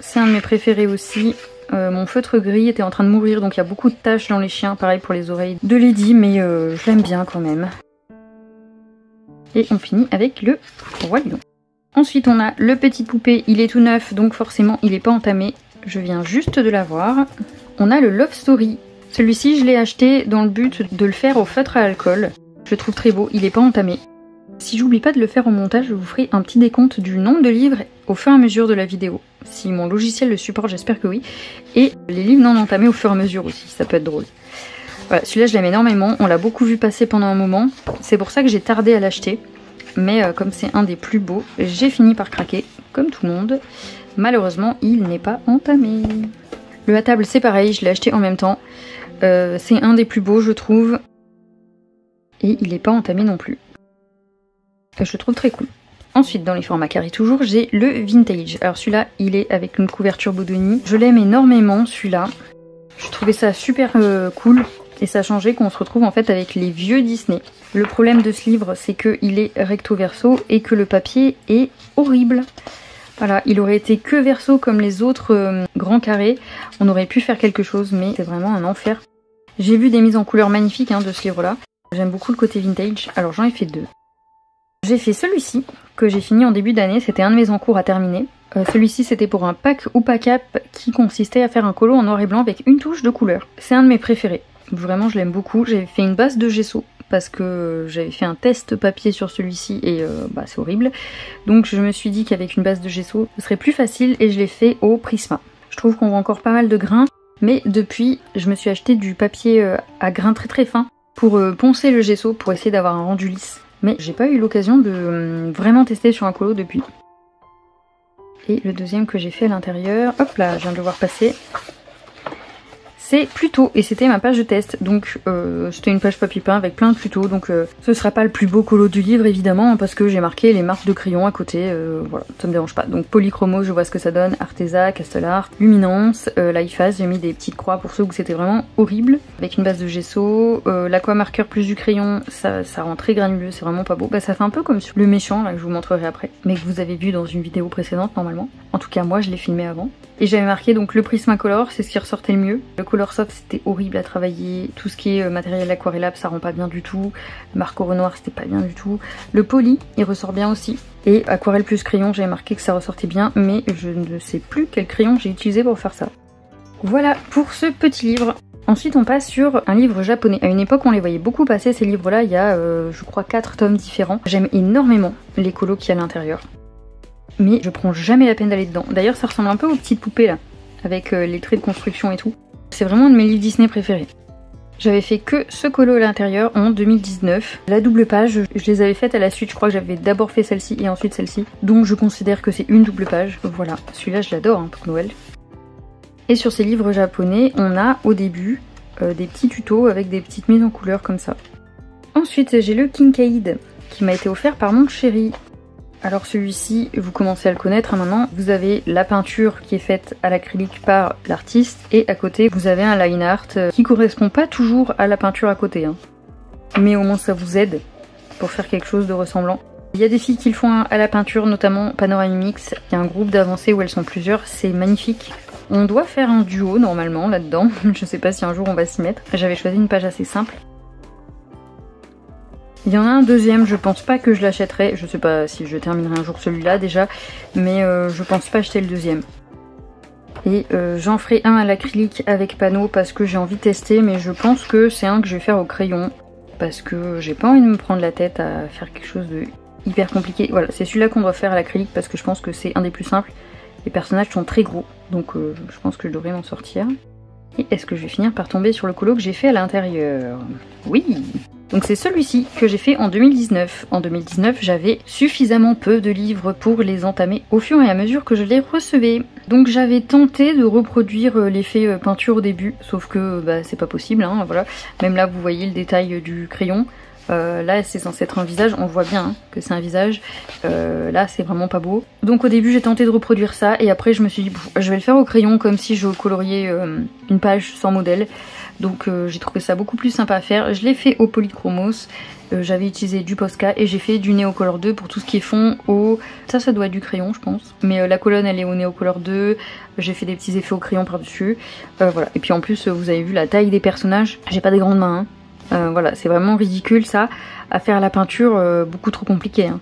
c'est un de mes préférés aussi. Mon feutre gris était en train de mourir donc il y a beaucoup de taches dans les chiens, pareil pour les oreilles de Lady mais je l'aime bien quand même. Et on finit avec le Roi Lion. Ensuite on a le Petite Poupée, il est tout neuf donc forcément il n'est pas entamé, je viens juste de l'avoir. On a le Love Story, celui-ci je l'ai acheté dans le but de le faire au feutre à alcool. Je le trouve très beau, il n'est pas entamé. Si j'oublie pas de le faire au montage, je vous ferai un petit décompte du nombre de livres au fur et à mesure de la vidéo. Si mon logiciel le supporte, j'espère que oui. Et les livres non entamés au fur et à mesure aussi, ça peut être drôle. Voilà, celui-là je l'aime énormément, on l'a beaucoup vu passer pendant un moment. C'est pour ça que j'ai tardé à l'acheter. Mais comme c'est un des plus beaux, j'ai fini par craquer, comme tout le monde. Malheureusement, il n'est pas entamé. Le à table c'est pareil, je l'ai acheté en même temps. C'est un des plus beaux je trouve. Et il n'est pas entamé non plus. Je le trouve très cool. Ensuite dans les formats carrés toujours j'ai le vintage. Alors celui-là il est avec une couverture Bodoni. Je l'aime énormément celui-là. Je trouvais ça super cool. Et ça a changé qu'on se retrouve en fait avec les vieux Disney. Le problème de ce livre c'est qu'il est recto verso et que le papier est horrible. Voilà, il aurait été que verso comme les autres grands carrés. On aurait pu faire quelque chose mais c'est vraiment un enfer. J'ai vu des mises en couleur magnifiques hein, de ce livre là. J'aime beaucoup le côté vintage, alors j'en ai fait 2. J'ai fait celui-ci, que j'ai fini en début d'année, c'était un de mes encours à terminer. Celui-ci c'était pour un pack ou pack up qui consistait à faire un colo en noir et blanc avec une touche de couleur. C'est un de mes préférés, vraiment je l'aime beaucoup. J'avais fait une base de gesso parce que j'avais fait un test papier sur celui-ci et c'est horrible. Donc je me suis dit qu'avec une base de gesso ce serait plus facile et je l'ai fait au Prisma. Je trouve qu'on voit encore pas mal de grains, mais depuis je me suis acheté du papier à grains très très fins pour poncer le gesso pour essayer d'avoir un rendu lisse. Mais j'ai pas eu l'occasion de vraiment tester sur un colo depuis. Et le deuxième que j'ai fait à l'intérieur, hop là, je viens de le voir passer. C'est Pluto et c'était ma page de test, donc c'était une page papier peint avec plein de Pluto, donc ce sera pas le plus beau colo du livre évidemment parce que j'ai marqué les marques de crayons à côté, voilà, ça me dérange pas. Donc Polychromo, je vois ce que ça donne, Arteza, Castellart, Luminance, Liefaz, j'ai mis des petites croix pour ceux où c'était vraiment horrible, avec une base de gesso, l'aquamarqueur plus du crayon, ça rend très granuleux, c'est vraiment pas beau. Bah ça fait un peu comme sur le méchant là que je vous montrerai après, mais que vous avez vu dans une vidéo précédente normalement. En tout cas moi je l'ai filmé avant. Et j'avais marqué donc le Prismacolor, c'est ce qui ressortait le mieux. Le Color Soft c'était horrible à travailler, tout ce qui est matériel aquarellable ça rend pas bien du tout. Le Marco Renoir c'était pas bien du tout. Le Poly il ressort bien aussi. Et Aquarelle plus crayon j'avais marqué que ça ressortait bien, mais je ne sais plus quel crayon j'ai utilisé pour faire ça. Voilà pour ce petit livre. Ensuite on passe sur un livre japonais. À une époque on les voyait beaucoup passer ces livres là, il y a je crois 4 tomes différents. J'aime énormément les colos qu'il y a à l'intérieur. Mais je prends jamais la peine d'aller dedans. D'ailleurs ça ressemble un peu aux petites poupées là, avec les traits de construction et tout. C'est vraiment un de mes livres Disney préférés. J'avais fait que ce colo à l'intérieur en 2019. La double page, je les avais faites à la suite, je crois que j'avais d'abord fait celle-ci et ensuite celle-ci. Donc je considère que c'est une double page. Voilà, celui-là je l'adore hein, pour Noël. Et sur ces livres japonais, on a au début des petits tutos avec des petites mises en couleur comme ça. Ensuite j'ai le Kinkaid qui m'a été offert par mon chéri. Alors celui-ci, vous commencez à le connaître hein, maintenant, vous avez la peinture qui est faite à l'acrylique par l'artiste et à côté vous avez un line art qui correspond pas toujours à la peinture à côté. Hein. Mais au moins ça vous aide pour faire quelque chose de ressemblant. Il y a des filles qui le font à la peinture, notamment Panoramix, il y a un groupe d'avancées où elles sont plusieurs, c'est magnifique. On doit faire un duo normalement là-dedans, je sais pas si un jour on va s'y mettre. J'avais choisi une page assez simple. Il y en a un deuxième, je pense pas que je l'achèterai, je sais pas si je terminerai un jour celui-là déjà, mais je pense pas acheter le deuxième. Et j'en ferai un à l'acrylique avec panneau parce que j'ai envie de tester, mais je pense que c'est un que je vais faire au crayon, parce que j'ai pas envie de me prendre la tête à faire quelque chose de hyper compliqué. Voilà, c'est celui-là qu'on doit faire à l'acrylique parce que je pense que c'est un des plus simples. Les personnages sont très gros, donc je pense que je devrais m'en sortir. Et est-ce que je vais finir par tomber sur le colo que j'ai fait à l'intérieur? Oui! Donc c'est celui-ci que j'ai fait en 2019. En 2019, j'avais suffisamment peu de livres pour les entamer au fur et à mesure que je les recevais. Donc j'avais tenté de reproduire l'effet peinture au début, sauf que bah, c'est pas possible, hein, voilà. Même là, vous voyez le détail du crayon. Là, c'est censé être un visage, on voit bien hein, que c'est un visage. Là, c'est vraiment pas beau. Donc au début, j'ai tenté de reproduire ça, et après, je me suis dit, je vais le faire au crayon comme si je coloriais une page sans modèle. Donc j'ai trouvé ça beaucoup plus sympa à faire. Je l'ai fait au Polychromos. J'avais utilisé du Posca et j'ai fait du Neocolor 2 pour tout ce qui est fond au... Ça doit être du crayon je pense. Mais la colonne elle est au Neocolor 2. J'ai fait des petits effets au crayon par dessus. Voilà. Et puis en plus vous avez vu la taille des personnages. J'ai pas des grandes mains. Hein. Voilà, c'est vraiment ridicule ça. À faire la peinture, beaucoup trop compliqué. Hein.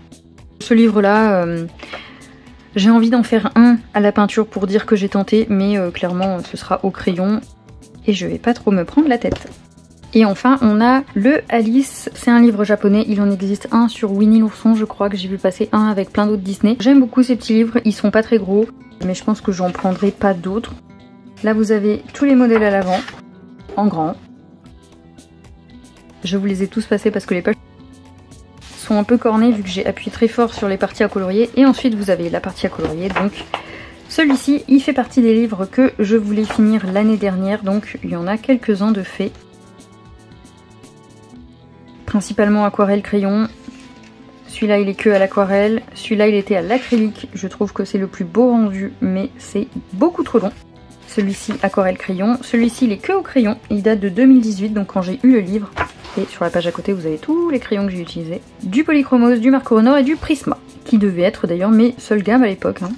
Ce livre là... j'ai envie d'en faire un à la peinture pour dire que j'ai tenté. Mais clairement ce sera au crayon. Et je vais pas trop me prendre la tête. Et enfin on a le Alice, c'est un livre japonais, il en existe un sur Winnie l'ourson, je crois que j'ai vu passer un avec plein d'autres Disney. J'aime beaucoup ces petits livres, ils sont pas très gros, mais je pense que j'en prendrai pas d'autres. Là vous avez tous les modèles à l'avant, en grand. Je vous les ai tous passés parce que les pages sont un peu cornées vu que j'ai appuyé très fort sur les parties à colorier. Et ensuite vous avez la partie à colorier, donc... Celui-ci, il fait partie des livres que je voulais finir l'année dernière, donc il y en a quelques-uns de faits. Principalement aquarelle crayon. Celui-là, il est que à l'aquarelle. Celui-là, il était à l'acrylique. Je trouve que c'est le plus beau rendu, mais c'est beaucoup trop long. Celui-ci, aquarelle crayon. Celui-ci, il est que au crayon. Il date de 2018, donc quand j'ai eu le livre. Et sur la page à côté, vous avez tous les crayons que j'ai utilisés. Du Polychromos, du Marco Renoir et du Prisma. Qui devait être d'ailleurs mes seules gammes à l'époque. Hein.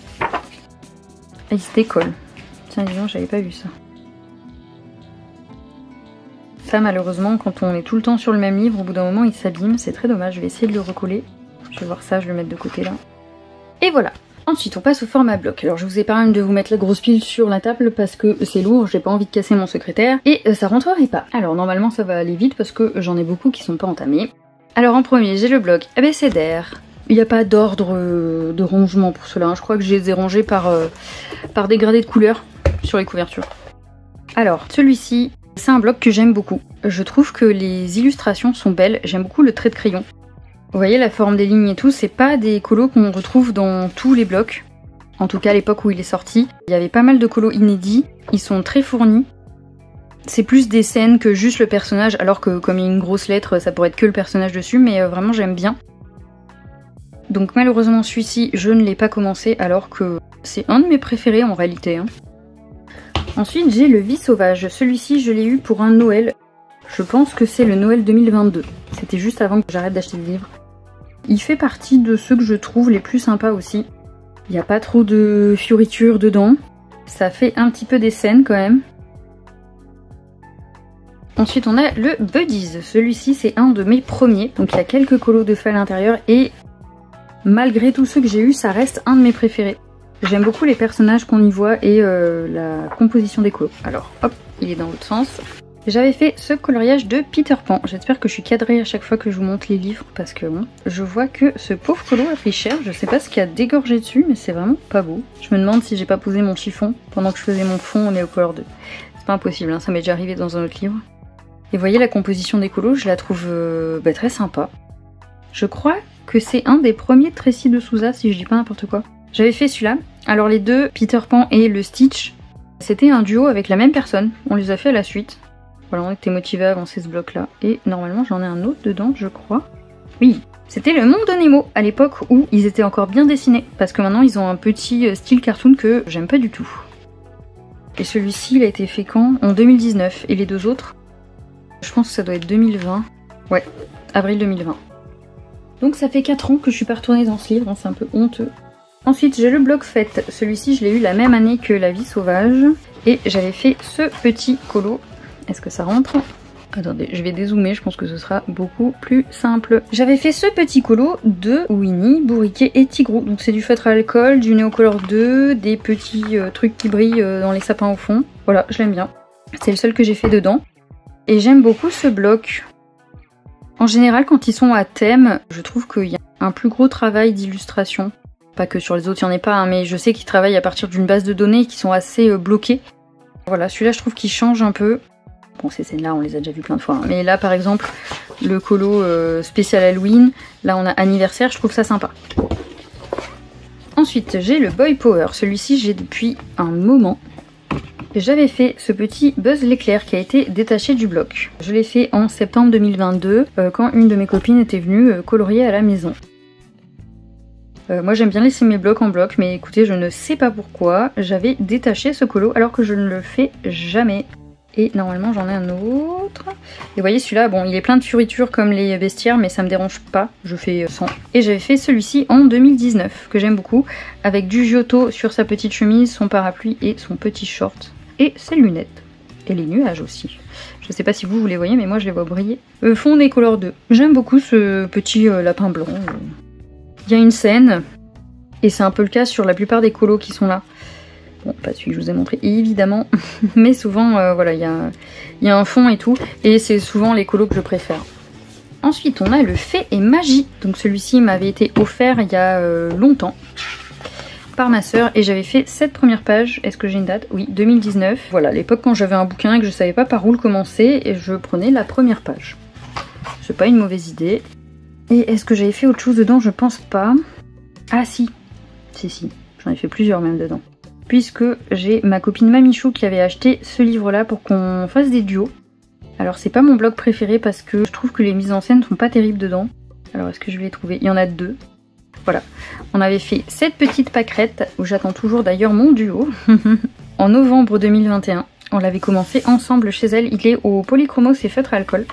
Et il se décolle. Tiens, disons, j'avais pas vu ça. Ça malheureusement quand on est tout le temps sur le même livre, au bout d'un moment il s'abîme, c'est très dommage, je vais essayer de le recoller. Je vais voir ça, je vais le mettre de côté là. Et voilà. Ensuite on passe au format bloc. Alors je vous épargne de vous mettre la grosse pile sur la table parce que c'est lourd, j'ai pas envie de casser mon secrétaire et ça rentrerait pas. Alors normalement ça va aller vite parce que j'en ai beaucoup qui sont pas entamés. Alors en premier j'ai le bloc abécédaire. Il n'y a pas d'ordre de rangement pour cela, hein. Je crois que je les ai rangés par dégradé de couleur sur les couvertures. Alors celui-ci c'est un bloc que j'aime beaucoup. Je trouve que les illustrations sont belles, j'aime beaucoup le trait de crayon. Vous voyez la forme des lignes et tout, c'est pas des colos qu'on retrouve dans tous les blocs. En tout cas à l'époque où il est sorti, il y avait pas mal de colos inédits, ils sont très fournis. C'est plus des scènes que juste le personnage, alors que comme il y a une grosse lettre, ça pourrait être que le personnage dessus, mais vraiment j'aime bien. Donc malheureusement celui-ci, je ne l'ai pas commencé alors que c'est un de mes préférés en réalité, hein. Ensuite j'ai le Vie sauvage, celui-ci je l'ai eu pour un Noël. Je pense que c'est le Noël 2022. C'était juste avant que j'arrête d'acheter des livres. Il fait partie de ceux que je trouve les plus sympas aussi. Il n'y a pas trop de fioritures dedans. Ça fait un petit peu des scènes quand même. Ensuite on a le Buddies. Celui-ci c'est un de mes premiers. Donc il y a quelques colos de fées à l'intérieur et malgré tous ceux que j'ai eu, ça reste un de mes préférés. J'aime beaucoup les personnages qu'on y voit et la composition des colos. Alors hop, il est dans l'autre sens. J'avais fait ce coloriage de Peter Pan. J'espère que je suis cadrée à chaque fois que je vous montre les livres parce que bon, je vois que ce pauvre colo a pris cher. Je sais pas ce qu'il y a dégorgé dessus, mais c'est vraiment pas beau. Je me demande si j'ai pas posé mon chiffon pendant que je faisais mon fond en Néocolor 2. C'est pas impossible, hein, ça m'est déjà arrivé dans un autre livre. Et vous voyez la composition des colos, je la trouve très sympa. Je crois que c'est un des premiers Tracy de Souza, si je dis pas n'importe quoi. J'avais fait celui-là. Alors les deux, Peter Pan et le Stitch, c'était un duo avec la même personne. On les a fait à la suite. Voilà, on était motivés à avancer ce bloc-là. Et normalement, j'en ai un autre dedans, je crois. Oui, c'était le Monde de Nemo, à l'époque où ils étaient encore bien dessinés. Parce que maintenant, ils ont un petit style cartoon que j'aime pas du tout. Et celui-ci, il a été fait quand? En 2019. Et les deux autres, je pense que ça doit être 2020. Ouais, avril 2020. Donc ça fait 4 ans que je suis pas retournée dans ce livre, hein, c'est un peu honteux. Ensuite, j'ai le bloc Fête. Celui-ci, je l'ai eu la même année que La Vie sauvage. Et j'avais fait ce petit colo. Est-ce que ça rentre? Attendez, je vais dézoomer, je pense que ce sera beaucoup plus simple. J'avais fait ce petit colo de Winnie, Bourriquet et Tigrou. Donc c'est du feutre à alcool, du Néocolor 2, des petits trucs qui brillent dans les sapins au fond. Voilà, je l'aime bien. C'est le seul que j'ai fait dedans. Et j'aime beaucoup ce bloc. En général, quand ils sont à thème, je trouve qu'il y a un plus gros travail d'illustration. Pas que sur les autres, il n'y en ait pas, hein, mais je sais qu'ils travaillent à partir d'une base de données qui sont assez bloquées. Voilà, celui-là, je trouve qu'il change un peu. Bon, ces scènes-là, on les a déjà vues plein de fois. Hein. Mais là, par exemple, le colo spécial Halloween, là, on a anniversaire, je trouve ça sympa. Ensuite, j'ai le Boy Power. Celui-ci, j'ai depuis un moment. J'avais fait ce petit Buzz l'éclair qui a été détaché du bloc. Je l'ai fait en septembre 2022, quand une de mes copines était venue colorier à la maison. Moi j'aime bien laisser mes blocs en bloc, mais écoutez, je ne sais pas pourquoi, j'avais détaché ce colo alors que je ne le fais jamais. Et normalement j'en ai un autre. Et vous voyez celui-là, bon il est plein de fioritures comme les vestiaires, mais ça me dérange pas, je fais sans. Et j'avais fait celui-ci en 2019, que j'aime beaucoup, avec du Giotto sur sa petite chemise, son parapluie et son petit short. Et ses lunettes. Et les nuages aussi. Je sais pas si vous les voyez, mais moi je les vois briller. Fond Néocolor 2. J'aime beaucoup ce petit lapin blanc. Il y a une scène, et c'est un peu le cas sur la plupart des colos qui sont là. Bon, pas celui que je vous ai montré, évidemment, mais souvent, voilà, il y a un fond et tout, et c'est souvent les colos que je préfère. Ensuite, on a le Fée et Magie. Donc celui-ci m'avait été offert il y a longtemps, par ma soeur, et j'avais fait cette première page. Est-ce que j'ai une date? Oui, 2019. Voilà, à l'époque quand j'avais un bouquin et que je savais pas par où le commencer, et je prenais la première page. C'est pas une mauvaise idée. Et est-ce que j'avais fait autre chose dedans? Je pense pas. Ah si, si, j'en ai fait plusieurs même dedans. Puisque j'ai ma copine Mamichou qui avait acheté ce livre-là pour qu'on fasse des duos. Alors c'est pas mon bloc préféré parce que je trouve que les mises en scène sont pas terribles dedans. Alors est-ce que je vais les trouver? Il y en a deux. Voilà. On avait fait cette petite pâquerette, où j'attends toujours d'ailleurs mon duo, en novembre 2021. On l'avait commencé ensemble chez elle. Il est au Polychromos et feutre à alcool.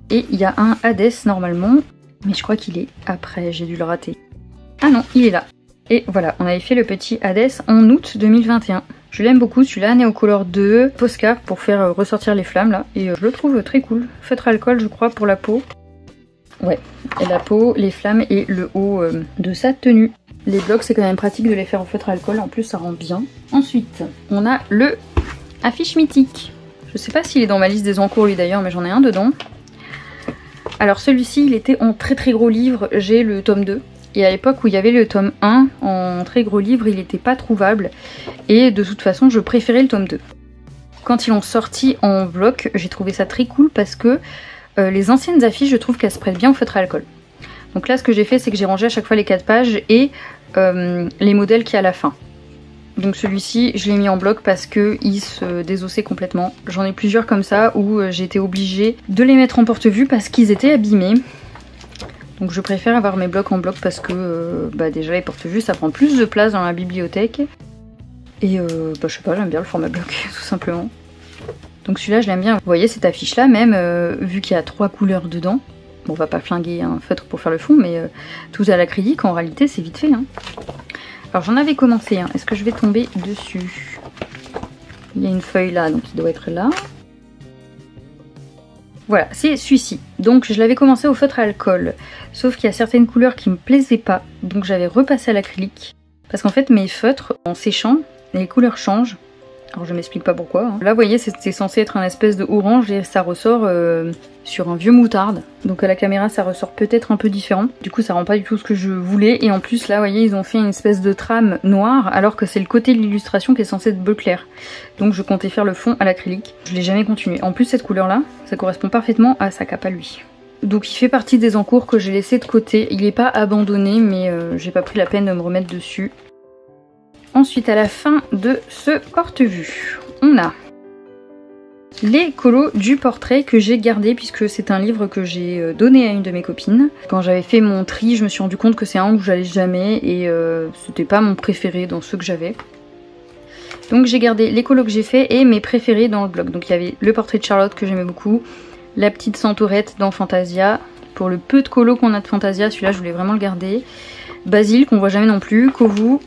Et il y a un Hades normalement, mais je crois qu'il est après, j'ai dû le rater. Ah non, il est là. Et voilà, on avait fait le petit Hades en août 2021. Je l'aime beaucoup, celui-là, Neocolor 2, Posca pour faire ressortir les flammes là. Et je le trouve très cool. Feutre alcool je crois pour la peau. Ouais, et la peau, les flammes et le haut de sa tenue. Les blocs c'est quand même pratique de les faire en feutre alcool, en plus ça rend bien. Ensuite, on a le affiche mythique. Je sais pas s'il est dans ma liste des encours lui d'ailleurs, mais j'en ai un dedans. Alors celui-ci il était en très très gros livre, j'ai le tome 2. Et à l'époque où il y avait le tome 1 en très gros livre, il n'était pas trouvable. Et de toute façon, je préférais le tome 2. Quand ils l'ont sorti en bloc, j'ai trouvé ça très cool parce que les anciennes affiches, je trouve qu'elles se prêtent bien au feutre à alcool. Donc là, ce que j'ai fait, c'est que j'ai rangé à chaque fois les 4 pages et les modèles qu'il y a à la fin. Donc celui-ci, je l'ai mis en bloc parce qu'il se désossait complètement. J'en ai plusieurs comme ça où j'ai été obligée de les mettre en porte-vue parce qu'ils étaient abîmés. Donc je préfère avoir mes blocs en bloc parce que déjà les porte-vues ça prend plus de place dans la bibliothèque. Et je sais pas, j'aime bien le format bloc tout simplement. Donc celui-là je l'aime bien. Vous voyez cette affiche là même, vu qu'il y a 3 couleurs dedans. Bon on va pas flinguer un feutre pour faire le fond mais tout à l'acrylique en réalité c'est vite fait. Hein. Alors j'en avais commencé un, est-ce que je vais tomber dessus? Il y a une feuille là donc il doit être là. Voilà, c'est celui-ci. Donc je l'avais commencé au feutre à alcool. Sauf qu'il y a certaines couleurs qui me plaisaient pas. Donc j'avais repassé à l'acrylique. Parce qu'en fait mes feutres, en séchant, les couleurs changent. Alors je m'explique pas pourquoi. Hein. Là vous voyez c'était censé être un espèce de orange et ça ressort sur un vieux moutarde. Donc à la caméra ça ressort peut-être un peu différent. Du coup ça rend pas du tout ce que je voulais. Et en plus là vous voyez ils ont fait une espèce de trame noire alors que c'est le côté de l'illustration qui est censé être bleu clair. Donc je comptais faire le fond à l'acrylique. Je l'ai jamais continué. En plus cette couleur là, ça correspond parfaitement à sa cape à lui. Donc il fait partie des encours que j'ai laissé de côté. Il n'est pas abandonné mais j'ai pas pris la peine de me remettre dessus. Ensuite à la fin de ce porte-vue, on a les colos du portrait que j'ai gardé puisque c'est un livre que j'ai donné à une de mes copines. Quand j'avais fait mon tri, je me suis rendu compte que c'est un où j'allais jamais et c'était pas mon préféré dans ceux que j'avais. Donc j'ai gardé les colos que j'ai fait et mes préférés dans le blog. Donc il y avait le portrait de Charlotte que j'aimais beaucoup, la petite centaurette dans Fantasia. Pour le peu de colos qu'on a de Fantasia, celui-là je voulais vraiment le garder. Basile qu'on voit jamais non plus, Kovu.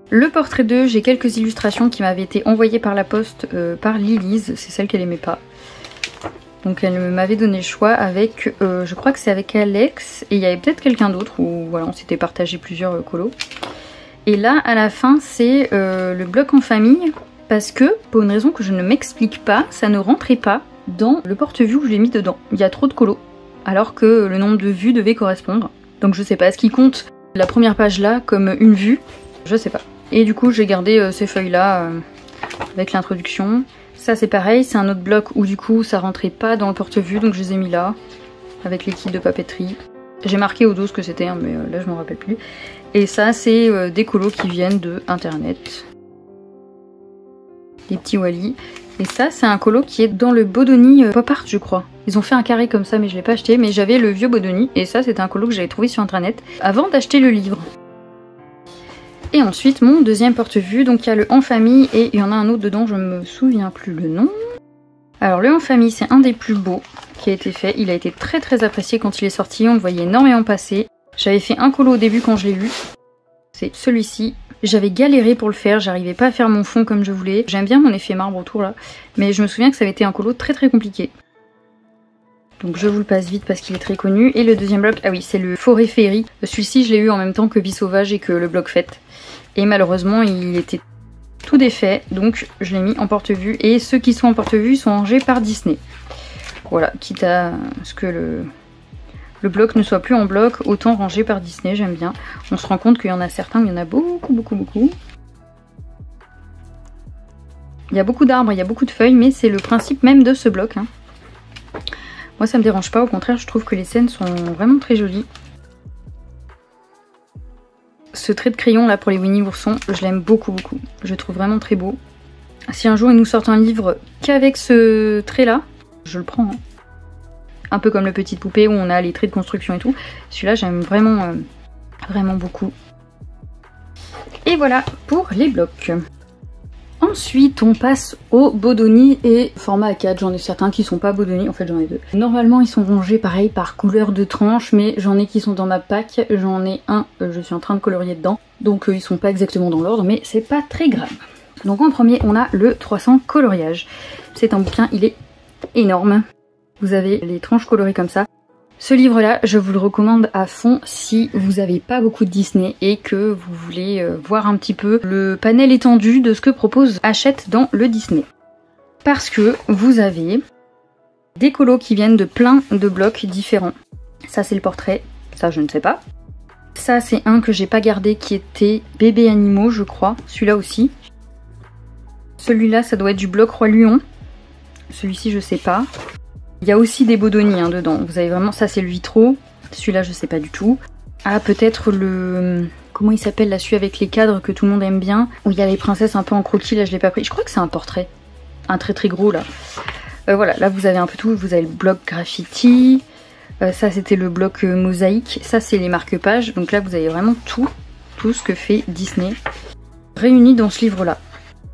Le portrait 2, j'ai quelques illustrations qui m'avaient été envoyées par la poste par Lilise, c'est celle qu'elle aimait pas. Donc elle m'avait donné le choix avec, je crois que c'est avec Alex, et il y avait peut-être quelqu'un d'autre, où voilà, on s'était partagé plusieurs colos. Et là, à la fin, c'est le bloc en famille, parce que, pour une raison que je ne m'explique pas, ça ne rentrait pas dans le porte-vue où je l'ai mis dedans. Il y a trop de colos, alors que le nombre de vues devait correspondre. Donc je sais pas, est-ce qu'il compte la première page là comme une vue? Je sais pas. Et du coup j'ai gardé ces feuilles là avec l'introduction. Ça c'est pareil, c'est un autre bloc où du coup ça rentrait pas dans le porte-vue donc je les ai mis là avec les kits de papeterie. J'ai marqué au dos ce que c'était hein, mais là je m'en rappelle plus. Et ça c'est des colos qui viennent de internet. Des petits Wally. Et ça c'est un colo qui est dans le Bodoni Pop Art je crois. Ils ont fait un carré comme ça mais je l'ai pas acheté, mais j'avais le vieux Bodoni et ça c'était un colo que j'avais trouvé sur internet avant d'acheter le livre. Et ensuite mon deuxième porte-vue, donc il y a le En Famille et il y en a un autre dedans, je me souviens plus le nom. Alors le En Famille c'est un des plus beaux qui a été fait, il a été très très apprécié quand il est sorti, on le voyait énormément passer. J'avais fait un colo au début quand je l'ai lu, c'est celui-ci. J'avais galéré pour le faire, j'arrivais pas à faire mon fond comme je voulais. J'aime bien mon effet marbre autour là, mais je me souviens que ça avait été un colo très très compliqué. Donc je vous le passe vite parce qu'il est très connu. Et le deuxième bloc, ah oui, c'est le Forêt Féerie. Celui-ci je l'ai eu en même temps que Vie Sauvage et que le bloc Fête. Et malheureusement il était tout défait, donc je l'ai mis en porte-vue. Et ceux qui sont en porte-vue sont rangés par Disney. Voilà, quitte à ce que le bloc ne soit plus en bloc, autant rangé par Disney, j'aime bien. On se rend compte qu'il y en a certains où il y en a beaucoup. Il y a beaucoup d'arbres, il y a beaucoup de feuilles, mais c'est le principe même de ce bloc. Hein. Moi ça me dérange pas, au contraire je trouve que les scènes sont vraiment très jolies. Ce trait de crayon là pour les Winnie Ourson, je l'aime beaucoup. Je le trouve vraiment très beau. Si un jour ils nous sortent un livre qu'avec ce trait là, je le prends. Hein. Un peu comme le Petite Poupée où on a les traits de construction et tout. Celui-là j'aime vraiment, vraiment beaucoup. Et voilà pour les blocs. Ensuite on passe au Bodoni et format A4, j'en ai certains qui sont pas Bodoni, en fait j'en ai deux. Normalement ils sont rangés pareil par couleur de tranche, mais j'en ai qui sont dans ma pack, j'en ai un, je suis en train de colorier dedans, donc ils sont pas exactement dans l'ordre, mais c'est pas très grave. Donc en premier on a le 300 coloriage. C'est un bouquin, il est énorme. Vous avez les tranches colorées comme ça. Ce livre là je vous le recommande à fond si vous n'avez pas beaucoup de Disney et que vous voulez voir un petit peu le panel étendu de ce que propose Hachette dans le Disney. Parce que vous avez des colos qui viennent de plein de blocs différents. Ça c'est le portrait, ça je ne sais pas. Ça c'est un que j'ai pas gardé qui était bébé animaux je crois, celui-là aussi. Celui-là ça doit être du bloc Roi Lion. Celui-ci je sais pas. Il y a aussi des Bodoni dedans, vous avez vraiment, ça c'est le Vitro, celui-là je sais pas du tout. Ah peut-être le, comment il s'appelle là, celui avec les cadres que tout le monde aime bien, où il y a les princesses un peu en croquis, là je l'ai pas pris, je crois que c'est un portrait, un très très gros là. Voilà, là vous avez un peu tout, vous avez le bloc graffiti, ça c'était le bloc mosaïque, ça c'est les marque-pages, donc là vous avez vraiment tout ce que fait Disney réuni dans ce livre là.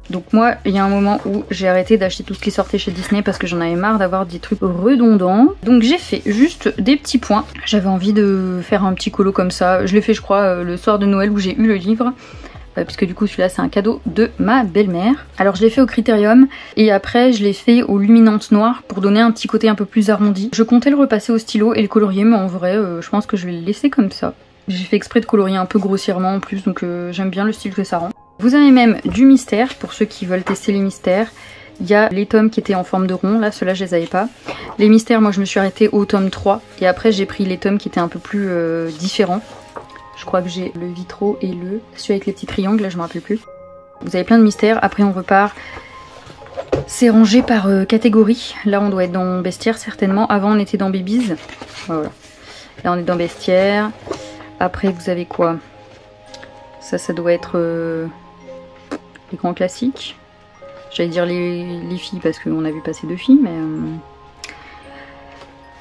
Donc moi, il y a un moment où j'ai arrêté d'acheter tout ce qui sortait chez Disney parce que j'en avais marre d'avoir des trucs redondants. Donc j'ai fait juste des petits points. J'avais envie de faire un petit colo comme ça. Je l'ai fait je crois le soir de Noël où j'ai eu le livre. Puisque du coup celui-là c'est un cadeau de ma belle-mère. Alors je l'ai fait au Critérium et après je l'ai fait au Luminante Noir pour donner un petit côté un peu plus arrondi. Je comptais le repasser au stylo et le colorier mais en vrai je pense que je vais le laisser comme ça. J'ai fait exprès de colorier un peu grossièrement en plus donc j'aime bien le style que ça rend. Vous avez même du mystère pour ceux qui veulent tester les mystères. Il y a les tomes qui étaient en forme de rond, là ceux-là je les avais pas. Les mystères moi je me suis arrêtée au tome 3 et après j'ai pris les tomes qui étaient un peu plus différents. Je crois que j'ai le Vitro et celui avec les petits triangles, là je me rappelle plus. Vous avez plein de mystères, après on repart. C'est rangé par catégorie. Là on doit être dans bestiaire certainement. Avant on était dans babies. Voilà. Là on est dans bestiaire. Après vous avez quoi? Ça doit être les grands classiques. J'allais dire les filles parce qu'on a vu passer 2 filles, mais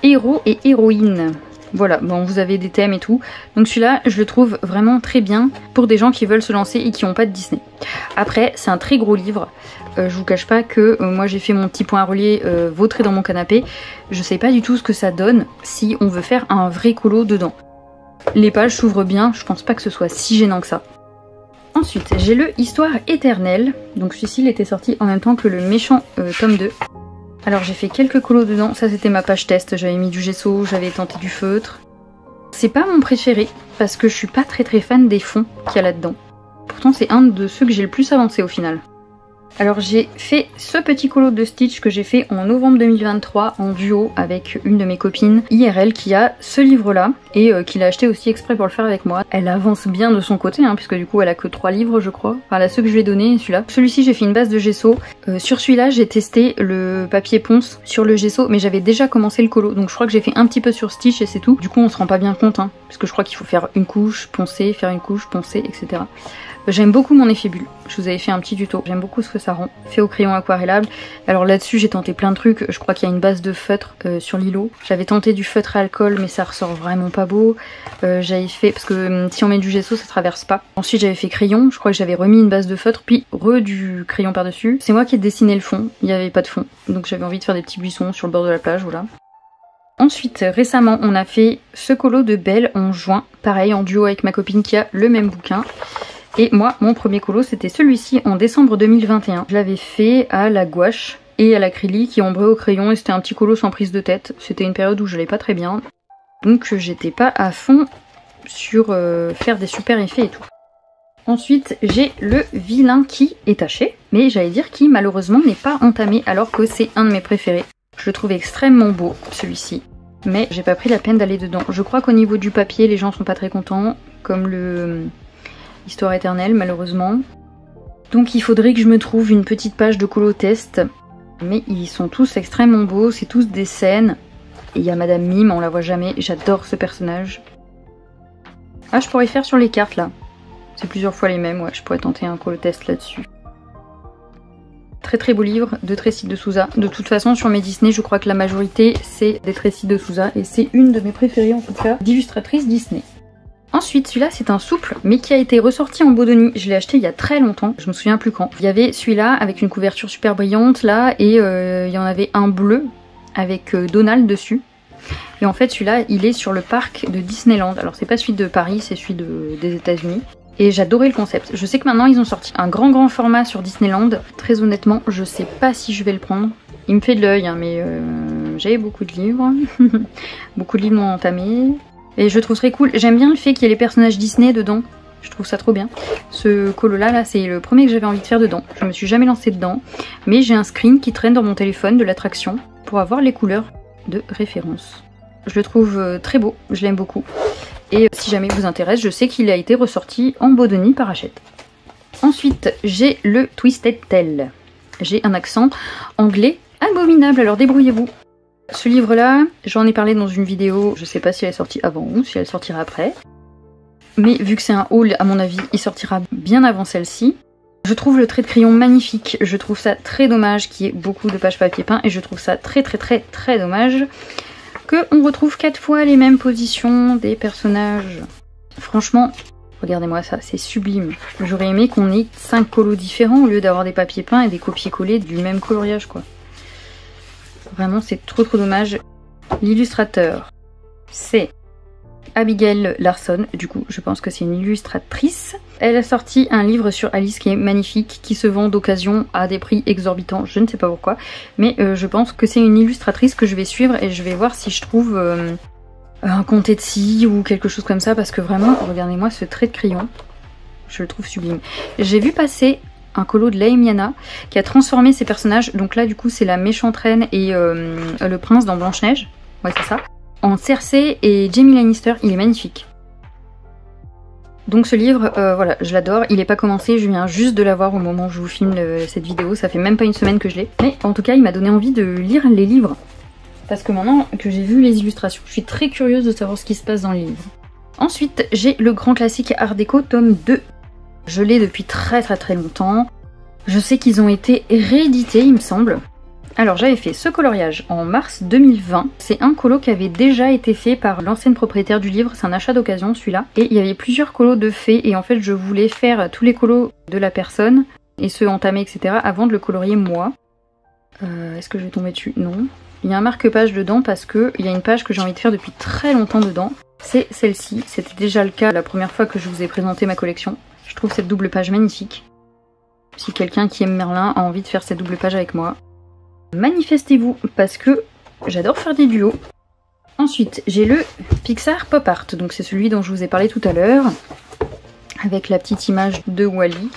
héros et héroïnes. Voilà, bon vous avez des thèmes et tout. Donc celui-là, je le trouve vraiment très bien pour des gens qui veulent se lancer et qui n'ont pas de Disney. Après, c'est un très gros livre. Je vous cache pas que moi j'ai fait mon petit point à relier vautré dans mon canapé. Je sais pas du tout ce que ça donne si on veut faire un vrai colo dedans. Les pages s'ouvrent bien, je pense pas que ce soit si gênant que ça. Ensuite, j'ai le Histoire éternelle. Donc celui-ci il était sorti en même temps que le méchant tome 2. Alors j'ai fait quelques colos dedans, ça c'était ma page test, j'avais mis du gesso, j'avais tenté du feutre. C'est pas mon préféré, parce que je suis pas très fan des fonds qu'il y a là-dedans. Pourtant c'est un de ceux que j'ai le plus avancé au final. Alors j'ai fait ce petit colo de Stitch que j'ai fait en novembre 2023 en duo avec une de mes copines IRL qui a ce livre là et qui l'a acheté aussi exprès pour le faire avec moi. Elle avance bien de son côté hein, puisque du coup elle a que 3 livres je crois. Enfin là ceux que je lui ai donné celui-là. Celui-ci j'ai fait une base de gesso. Sur celui-là j'ai testé le papier ponce sur le gesso mais j'avais déjà commencé le colo donc je crois que j'ai fait un petit peu sur Stitch et c'est tout. Du coup on se rend pas bien compte hein, parce que je crois qu'il faut faire une couche, poncer, faire une couche, poncer etc. J'aime beaucoup mon effet bulle, je vous avais fait un petit tuto, j'aime beaucoup ce que ça rend, fait au crayon aquarellable. Alors là-dessus j'ai tenté plein de trucs, je crois qu'il y a une base de feutre sur l'îlot. J'avais tenté du feutre à alcool mais ça ressort vraiment pas beau. J'avais fait, parce que si on met du gesso ça traverse pas. Ensuite j'avais fait crayon, je crois que j'avais remis une base de feutre puis du crayon par dessus. C'est moi qui ai dessiné le fond, il n'y avait pas de fond, donc j'avais envie de faire des petits buissons sur le bord de la plage, voilà. Ensuite, récemment, on a fait ce colo de Belle en juin, pareil en duo avec ma copine qui a le même bouquin. Et moi, mon premier colo, c'était celui-ci en décembre 2021. Je l'avais fait à la gouache et à l'acrylique et ombré au crayon et c'était un petit colo sans prise de tête. C'était une période où je l'ai pas très bien. Donc j'étais pas à fond sur faire des super effets et tout. Ensuite, j'ai le vilain qui est taché, mais j'allais dire qui malheureusement n'est pas entamé alors que c'est un de mes préférés. Je le trouve extrêmement beau, celui-ci. Mais j'ai pas pris la peine d'aller dedans. Je crois qu'au niveau du papier, les gens sont pas très contents, comme le Histoire éternelle malheureusement. Donc il faudrait que je me trouve une petite page de colo test. Mais ils sont tous extrêmement beaux, c'est tous des scènes. Et il y a Madame Mime, on la voit jamais, j'adore ce personnage. Ah je pourrais faire sur les cartes là. C'est plusieurs fois les mêmes, ouais, je pourrais tenter un colo test là-dessus. Très très beau livre de Tracy de Souza. De toute façon sur mes Disney je crois que la majorité c'est des Tracy de Souza. Et c'est une de mes préférées en tout cas d'illustratrice Disney. Ensuite, celui-là, c'est un souple, mais qui a été ressorti en Bodoni. Je l'ai acheté il y a très longtemps, je me souviens plus quand. Il y avait celui-là avec une couverture super brillante, là, et il y en avait un bleu avec Donald dessus. Et en fait, celui-là, il est sur le parc de Disneyland. Alors, c'est pas celui de Paris, c'est celui des États-Unis. Et j'adorais le concept. Je sais que maintenant ils ont sorti un grand format sur Disneyland. Très honnêtement, je sais pas si je vais le prendre. Il me fait de l'œil, hein, mais j'ai beaucoup de livres. Beaucoup de livres non entamés. Et je trouve très cool. J'aime bien le fait qu'il y ait les personnages Disney dedans. Je trouve ça trop bien. Ce colo là, c'est le premier que j'avais envie de faire dedans. Je me suis jamais lancée dedans. Mais j'ai un screen qui traîne dans mon téléphone de l'attraction pour avoir les couleurs de référence. Je le trouve très beau, je l'aime beaucoup. Et si jamais il vous intéresse, je sais qu'il a été ressorti en Bodonie par Hachette. Ensuite, j'ai le Twisted Tale. J'ai un accent anglais abominable, alors débrouillez-vous. Ce livre-là, j'en ai parlé dans une vidéo, je sais pas si elle est sortie avant ou si elle sortira après. Mais vu que c'est un haul, à mon avis, il sortira bien avant celle-ci. Je trouve le trait de crayon magnifique, je trouve ça très dommage qu'il y ait beaucoup de pages papier peint et je trouve ça très dommage qu'on retrouve 4 fois les mêmes positions des personnages. Franchement, regardez-moi ça, c'est sublime. J'aurais aimé qu'on ait 5 colos différents au lieu d'avoir des papiers peints et des copier-coller du même coloriage quoi. Vraiment c'est trop dommage. L'illustrateur, c'est Abigail Larson, du coup je pense que c'est une illustratrice. Elle a sorti un livre sur Alice qui est magnifique, qui se vend d'occasion à des prix exorbitants, je ne sais pas pourquoi. Mais je pense que c'est une illustratrice que je vais suivre et je vais voir si je trouve un compte Etsy ou quelque chose comme ça. Parce que vraiment, regardez-moi ce trait de crayon, je le trouve sublime. J'ai vu passer un colo de Laemiana qui a transformé ses personnages. Donc là du coup c'est la méchante reine et le prince dans Blanche-Neige, ouais c'est ça. En Cersei et Jaime Lannister, il est magnifique. Donc ce livre, voilà, je l'adore. Il n'est pas commencé, je viens juste de l'avoir au moment où je vous filme cette vidéo. Ça fait même pas une semaine que je l'ai. Mais en tout cas, il m'a donné envie de lire les livres. Parce que maintenant que j'ai vu les illustrations, je suis très curieuse de savoir ce qui se passe dans les livres. Ensuite, j'ai le grand classique Art déco tome 2. Je l'ai depuis très longtemps. Je sais qu'ils ont été réédités, il me semble. Alors j'avais fait ce coloriage en mars 2020, c'est un colo qui avait déjà été fait par l'ancienne propriétaire du livre, c'est un achat d'occasion celui-là, et il y avait plusieurs colos de faits et en fait je voulais faire tous les colos de la personne et ceux entamés etc avant de le colorier moi. Est-ce que je vais tomber dessus? Non. Il y a un marque-page dedans parce que il y a une page que j'ai envie de faire depuis très longtemps dedans, c'est celle-ci, c'était déjà le cas la première fois que je vous ai présenté ma collection. Je trouve cette double page magnifique. Si quelqu'un qui aime Merlin a envie de faire cette double page avec moi, manifestez-vous, parce que j'adore faire des duos. Ensuite, j'ai le Pixar Pop Art, donc c'est celui dont je vous ai parlé tout à l'heure, avec la petite image de Wall-E.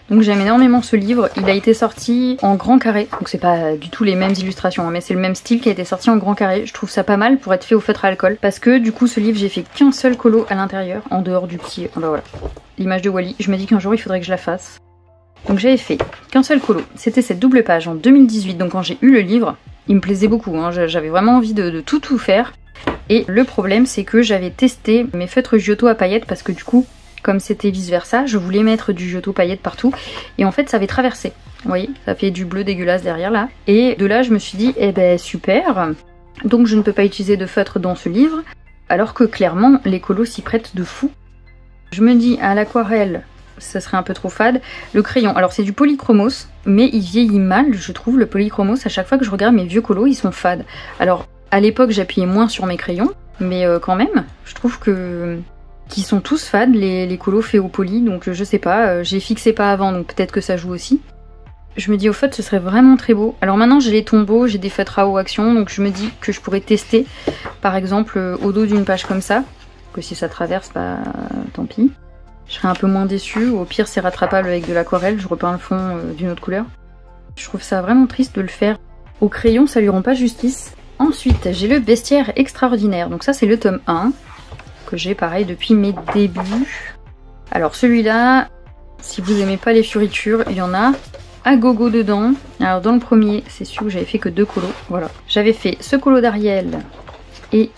Donc j'aime énormément ce livre, il a été sorti en grand carré, donc c'est pas du tout les mêmes illustrations, hein, mais c'est le même style qui a été sorti en grand carré. Je trouve ça pas mal pour être fait au feutre à alcool, parce que du coup ce livre j'ai fait qu'un seul colo à l'intérieur, en dehors du petit, bah voilà, l'image de Wall-E. Je me dis qu'un jour il faudrait que je la fasse. Donc j'avais fait qu'un seul colo, c'était cette double page en 2018, donc quand j'ai eu le livre, il me plaisait beaucoup, hein. J'avais vraiment envie de tout faire. Et le problème c'est que j'avais testé mes feutres Giotto à paillettes parce que du coup, comme c'était vice versa, je voulais mettre du Giotto paillettes partout et en fait ça avait traversé. Vous voyez, ça fait du bleu dégueulasse derrière là. Et de là je me suis dit, eh ben super, donc je ne peux pas utiliser de feutre dans ce livre, alors que clairement les colos s'y prêtent de fou. Je me dis à l'aquarelle, ça serait un peu trop fade. Le crayon, alors c'est du polychromos, mais il vieillit mal, je trouve, le polychromos. À chaque fois que je regarde mes vieux colos, ils sont fades. Alors, à l'époque, j'appuyais moins sur mes crayons, mais quand même, je trouve que qu'ils sont tous fades, les colos faits au poly, donc je sais pas, j'ai fixé pas avant, donc peut-être que ça joue aussi. Je me dis au fait, ce serait vraiment très beau. Alors maintenant, j'ai les tombeaux, j'ai des feutres à eau action, donc je me dis que je pourrais tester, par exemple, au dos d'une page comme ça, que si ça traverse, bah tant pis. Je serais un peu moins déçue, au pire c'est rattrapable avec de l'aquarelle, je repeins le fond d'une autre couleur. Je trouve ça vraiment triste de le faire au crayon, ça lui rend pas justice. Ensuite j'ai le Bestiaire Extraordinaire, donc ça c'est le tome 1, que j'ai pareil depuis mes débuts. Alors celui-là, si vous aimez pas les fioritures, il y en a à gogo dedans. Alors dans le premier, c'est sûr que j'avais fait que 2 colos, voilà. J'avais fait ce colo d'Ariel et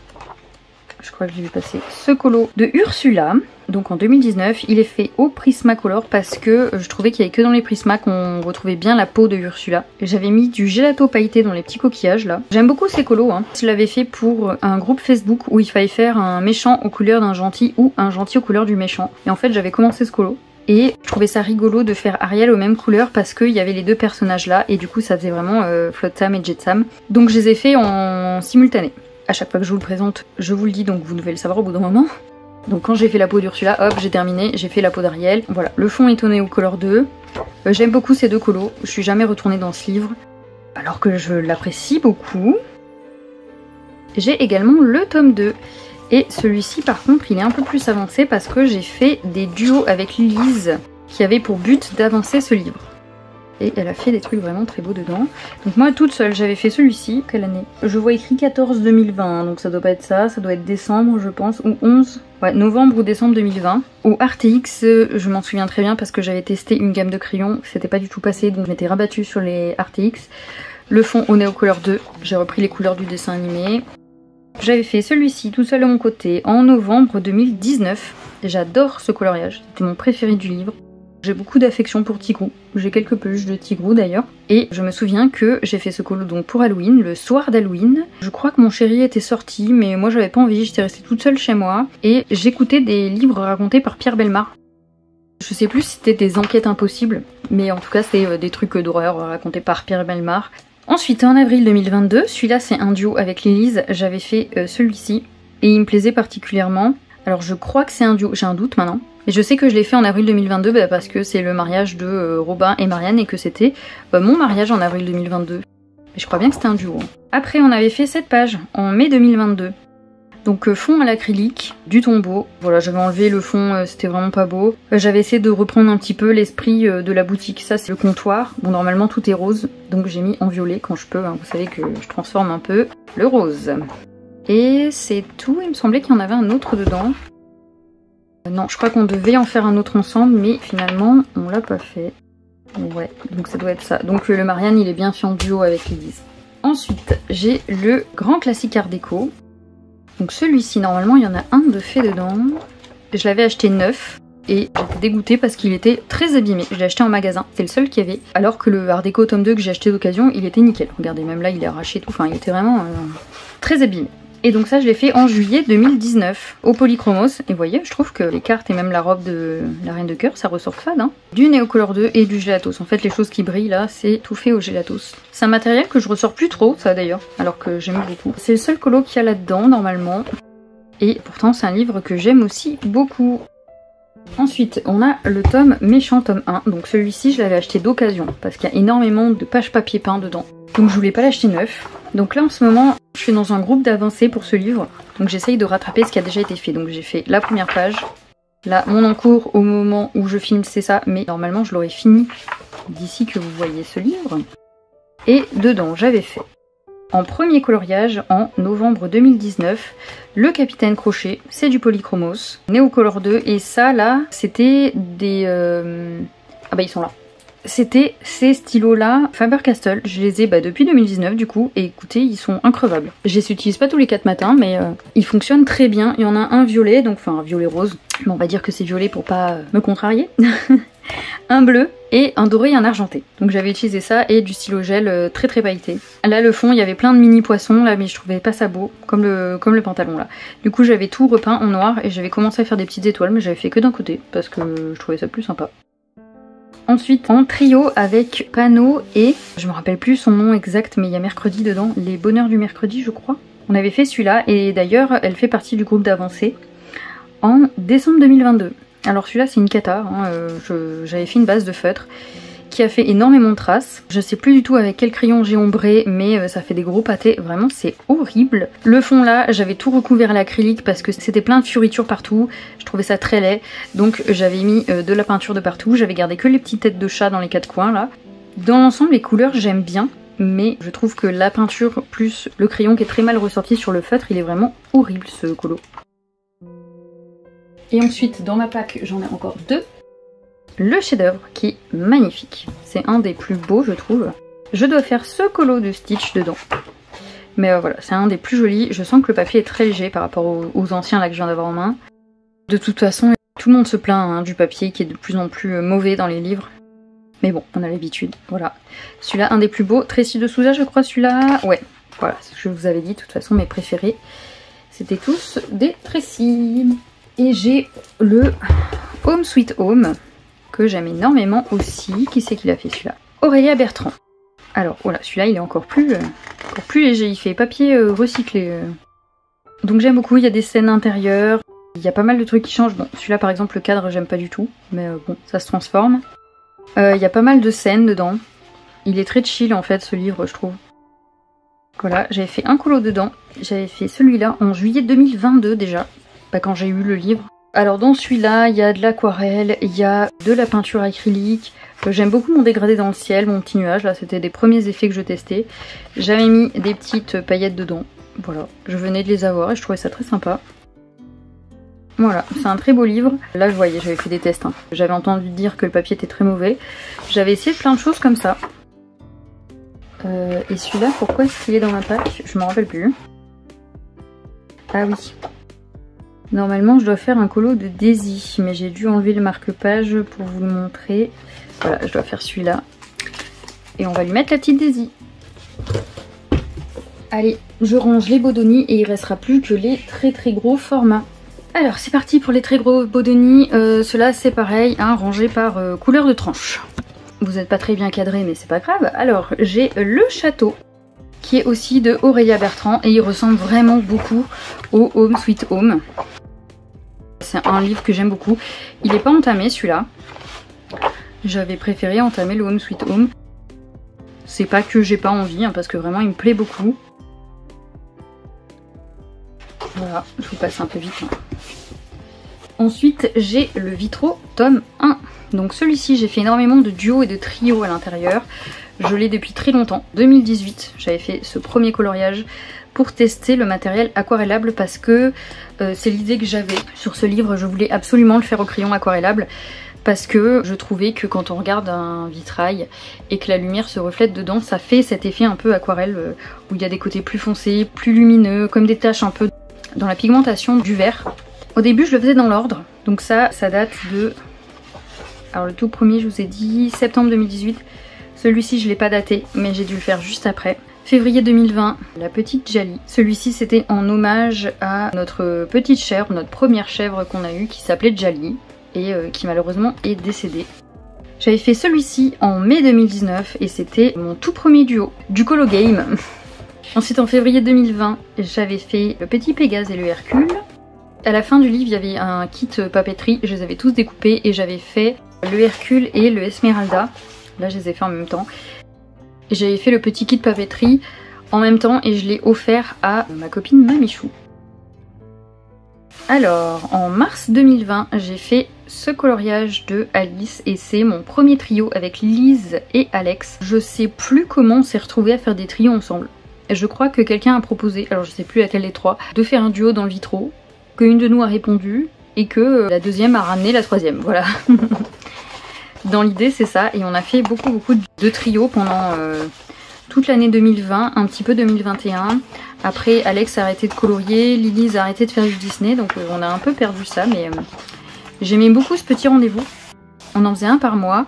je crois que j'ai vu passer ce colo de Ursula. Donc en 2019, il est fait au Prismacolor parce que je trouvais qu'il n'y avait que dans les Prisma qu'on retrouvait bien la peau de Ursula. J'avais mis du gelato pailleté dans les petits coquillages là. J'aime beaucoup ces colos, hein. Je l'avais fait pour un groupe Facebook où il fallait faire un méchant aux couleurs d'un gentil ou un gentil aux couleurs du méchant. Et en fait j'avais commencé ce colo. Et je trouvais ça rigolo de faire Ariel aux mêmes couleurs parce qu'il y avait les deux personnages là et du coup ça faisait vraiment Flotsam et Jetsam. Donc je les ai fait en simultané. À chaque fois que je vous le présente, je vous le dis, donc vous devez le savoir au bout d'un moment. Donc quand j'ai fait la peau d'Ursula, hop, j'ai terminé, j'ai fait la peau d'Ariel. Voilà, le fond est au Neocolor 2. J'aime beaucoup ces deux colos, je suis jamais retournée dans ce livre, alors que je l'apprécie beaucoup. J'ai également le tome 2. Et celui-ci par contre il est un peu plus avancé parce que j'ai fait des duos avec Lise qui avaient pour but d'avancer ce livre. Et elle a fait des trucs vraiment très beaux dedans. Donc moi toute seule j'avais fait celui-ci. Quelle année? Je vois écrit 14-2020, donc ça doit pas être ça doit être décembre je pense, ou 11. Ouais, novembre ou décembre 2020. Au RTX, je m'en souviens très bien parce que j'avais testé une gamme de crayons, c'était pas du tout passé, donc je m'étais rabattue sur les RTX. Le fond au Neocolor 2, j'ai repris les couleurs du dessin animé. J'avais fait celui-ci tout seul de mon côté en novembre 2019. J'adore ce coloriage, c'était mon préféré du livre. J'ai beaucoup d'affection pour Tigrou, j'ai quelques peluches de Tigrou d'ailleurs. Et je me souviens que j'ai fait ce colo donc pour Halloween, le soir d'Halloween. Je crois que mon chéri était sorti, mais moi j'avais pas envie, j'étais restée toute seule chez moi. Et j'écoutais des livres racontés par Pierre Bellemare. Je sais plus si c'était des enquêtes impossibles, mais en tout cas c'était des trucs d'horreur racontés par Pierre Bellemare. Ensuite, en avril 2022, celui-là c'est un duo avec Lise, j'avais fait celui-ci et il me plaisait particulièrement. Alors je crois que c'est un duo, j'ai un doute maintenant. Et je sais que je l'ai fait en avril 2022 parce que c'est le mariage de Robin et Marianne et que c'était mon mariage en avril 2022. Mais je crois bien que c'était un duo. Après on avait fait cette page en mai 2022. Donc fond à l'acrylique, du tombeau. Voilà, j'avais enlevé le fond, c'était vraiment pas beau. J'avais essayé de reprendre un petit peu l'esprit de la boutique. Ça c'est le comptoir. Bon normalement tout est rose, donc j'ai mis en violet quand je peux. Hein. Vous savez que je transforme un peu le rose. Et c'est tout, il me semblait qu'il y en avait un autre dedans. Non, je crois qu'on devait en faire un autre ensemble, mais finalement on l'a pas fait. Ouais, donc ça doit être ça. Donc le Marianne il est bien fait en duo avec Lise. Ensuite j'ai le grand classique art déco. Donc celui-ci, normalement, il y en a un de fait dedans. Je l'avais acheté neuf et j'étais dégoûtée parce qu'il était très abîmé. Je l'ai acheté en magasin, c'est le seul qu'il y avait. Alors que le Art Déco tome 2 que j'ai acheté d'occasion, il était nickel. Regardez, même là, il est arraché et tout. Enfin, il était vraiment très abîmé. Et donc ça, je l'ai fait en juillet 2019 au Polychromos. Et vous voyez, je trouve que les cartes et même la robe de la Reine de Cœur, ça ressort fade. Hein. Du Neocolor 2 et du Gelatos. En fait, les choses qui brillent là, c'est tout fait au Gelatos. C'est un matériel que je ressors plus trop, ça d'ailleurs, alors que j'aime beaucoup. C'est le seul colo qu'il y a là-dedans, normalement. Et pourtant, c'est un livre que j'aime aussi beaucoup. Ensuite, on a le tome Méchant, tome 1. Donc celui-ci, je l'avais acheté d'occasion, parce qu'il y a énormément de pages papier peint dedans. Donc je voulais pas l'acheter neuf. Donc là, en ce moment, je suis dans un groupe d'avancée pour ce livre. Donc j'essaye de rattraper ce qui a déjà été fait. Donc j'ai fait la première page. Là, mon encours au moment où je filme, c'est ça. Mais normalement, je l'aurais fini d'ici que vous voyez ce livre. Et dedans, j'avais fait, en premier coloriage, en novembre 2019, le Capitaine Crochet, c'est du Polychromos, Neocolor 2, et ça là, c'était des... Ah bah ils sont là. C'était ces stylos-là, Faber-Castell, je les ai depuis 2019 du coup, et écoutez, ils sont increvables. Je les utilise pas tous les 4 matins, mais ils fonctionnent très bien. Il y en a un violet, donc enfin un violet rose, mais on va dire que c'est violet pour pas me contrarier. Un bleu et un doré et un argenté. Donc j'avais utilisé ça et du stylo gel très très pailleté. Là le fond il y avait plein de mini poissons là, mais je trouvais pas ça beau comme le pantalon là. Du coup j'avais tout repeint en noir et j'avais commencé à faire des petites étoiles, mais j'avais fait que d'un côté parce que je trouvais ça plus sympa. Ensuite en trio avec Panneau et je me rappelle plus son nom exact, mais il y a mercredi dedans, les bonheurs du mercredi je crois. On avait fait celui-là et d'ailleurs elle fait partie du groupe d'avancée en décembre 2022. Alors celui-là c'est une cata, hein, j'avais fait une base de feutre qui a fait énormément de traces. Je sais plus du tout avec quel crayon j'ai ombré, mais ça fait des gros pâtés, vraiment c'est horrible. Le fond là, j'avais tout recouvert à l'acrylique parce que c'était plein de fioritures partout, je trouvais ça très laid. Donc j'avais mis de la peinture de partout, j'avais gardé que les petites têtes de chat dans les 4 coins là. Dans l'ensemble les couleurs j'aime bien, mais je trouve que la peinture plus le crayon qui est très mal ressorti sur le feutre, il est vraiment horrible ce colo. Et ensuite, dans ma pack, j'en ai encore 2. Le chef-d'œuvre qui est magnifique. C'est un des plus beaux, je trouve. Je dois faire ce colo de Stitch dedans. Mais voilà, c'est un des plus jolis. Je sens que le papier est très léger par rapport aux anciens là que je viens d'avoir en main. De toute façon, tout le monde se plaint du papier qui est de plus en plus mauvais dans les livres. Mais bon, on a l'habitude, voilà. Celui-là, un des plus beaux. Tracy de Souza, je crois, celui-là. Ouais, voilà, ce que je vous avais dit. De toute façon, mes préférés, c'était tous des Tracy. Et j'ai le Home Sweet Home, que j'aime énormément aussi. Qui c'est qui l'a fait celui-là? Aurélia Bertrand. Alors, voilà, celui-là, il est encore plus léger. Il fait papier recyclé. Donc j'aime beaucoup, il y a des scènes intérieures. Il y a pas mal de trucs qui changent. Bon, celui-là par exemple, le cadre, j'aime pas du tout. Mais bon, ça se transforme. Il y a pas mal de scènes dedans. Il est très chill en fait ce livre, je trouve. Voilà, j'avais fait un colo dedans. J'avais fait celui-là en juillet 2022 déjà, quand j'ai eu le livre. Alors dans celui-là, il y a de l'aquarelle, il y a de la peinture acrylique. J'aime beaucoup mon dégradé dans le ciel, mon petit nuage. Là, c'était des premiers effets que je testais. J'avais mis des petites paillettes dedans. Voilà, je venais de les avoir et je trouvais ça très sympa. Voilà, c'est un très beau livre. Là, je voyais, j'avais fait des tests. Hein. J'avais entendu dire que le papier était très mauvais. J'avais essayé plein de choses comme ça. Et celui-là, pourquoi est-ce qu'il est dans ma pack? Je m'en rappelle plus. Ah oui. Normalement, je dois faire un colo de Daisy, mais j'ai dû enlever le marque-page pour vous le montrer. Voilà, je dois faire celui-là. Et on va lui mettre la petite Daisy. Allez, je range les Bodoni et il ne restera plus que les très gros formats. Alors, c'est parti pour les très gros Bodoni. Ceux-là, c'est pareil, hein, rangé par couleur de tranche. Vous n'êtes pas très bien cadré, mais c'est pas grave. Alors, j'ai le château, qui est aussi de Aurélia Bertrand, et il ressemble vraiment beaucoup au Home Sweet Home. C'est un livre que j'aime beaucoup. Il n'est pas entamé, celui-là. J'avais préféré entamer le Home Sweet Home. C'est pas que j'ai pas envie, hein, parce que vraiment, il me plaît beaucoup. Voilà, je vous passe un peu vite. Hein. Ensuite, j'ai le Vitro tome 1. Donc celui-ci, j'ai fait énormément de duos et de trios à l'intérieur. Je l'ai depuis très longtemps. 2018, j'avais fait ce premier coloriage pour tester le matériel aquarellable parce que c'est l'idée que j'avais sur ce livre. Je voulais absolument le faire au crayon aquarellable parce que je trouvais que quand on regarde un vitrail et que la lumière se reflète dedans, ça fait cet effet un peu aquarelle où il y a des côtés plus foncés, plus lumineux, comme des taches un peu dans la pigmentation du vert. Au début, je le faisais dans l'ordre. Donc ça date de... Alors le tout premier, je vous ai dit septembre 2018. Celui-ci, je ne l'ai pas daté, mais j'ai dû le faire juste après. Février 2020, la petite Jali. Celui-ci, c'était en hommage à notre petite chèvre, notre première chèvre qu'on a eue, qui s'appelait Jali, et qui malheureusement est décédée. J'avais fait celui-ci en mai 2019, et c'était mon tout premier duo, du Colo Game. Ensuite, en février 2020, j'avais fait le petit Pégase et le Hercule. À la fin du livre, il y avait un kit papeterie, je les avais tous découpés, et j'avais fait le Hercule et le Esmeralda. Là, je les ai fait en même temps. J'avais fait le petit kit papeterie en même temps et je l'ai offert à ma copine Mamichou. Alors, en mars 2020, j'ai fait ce coloriage de Alice et c'est mon premier trio avec Lise et Alex. Je sais plus comment on s'est retrouvés à faire des trios ensemble. Je crois que quelqu'un a proposé, alors je sais plus laquelle des trois, de faire un duo dans le vitro, qu'une de nous a répondu et que la deuxième a ramené la troisième, voilà. Dans l'idée c'est ça, et on a fait beaucoup de trios pendant toute l'année 2020, un petit peu 2021. Après Alex a arrêté de colorier, Lily a arrêté de faire du Disney, donc on a un peu perdu ça, mais j'aimais beaucoup ce petit rendez-vous. On en faisait un par mois,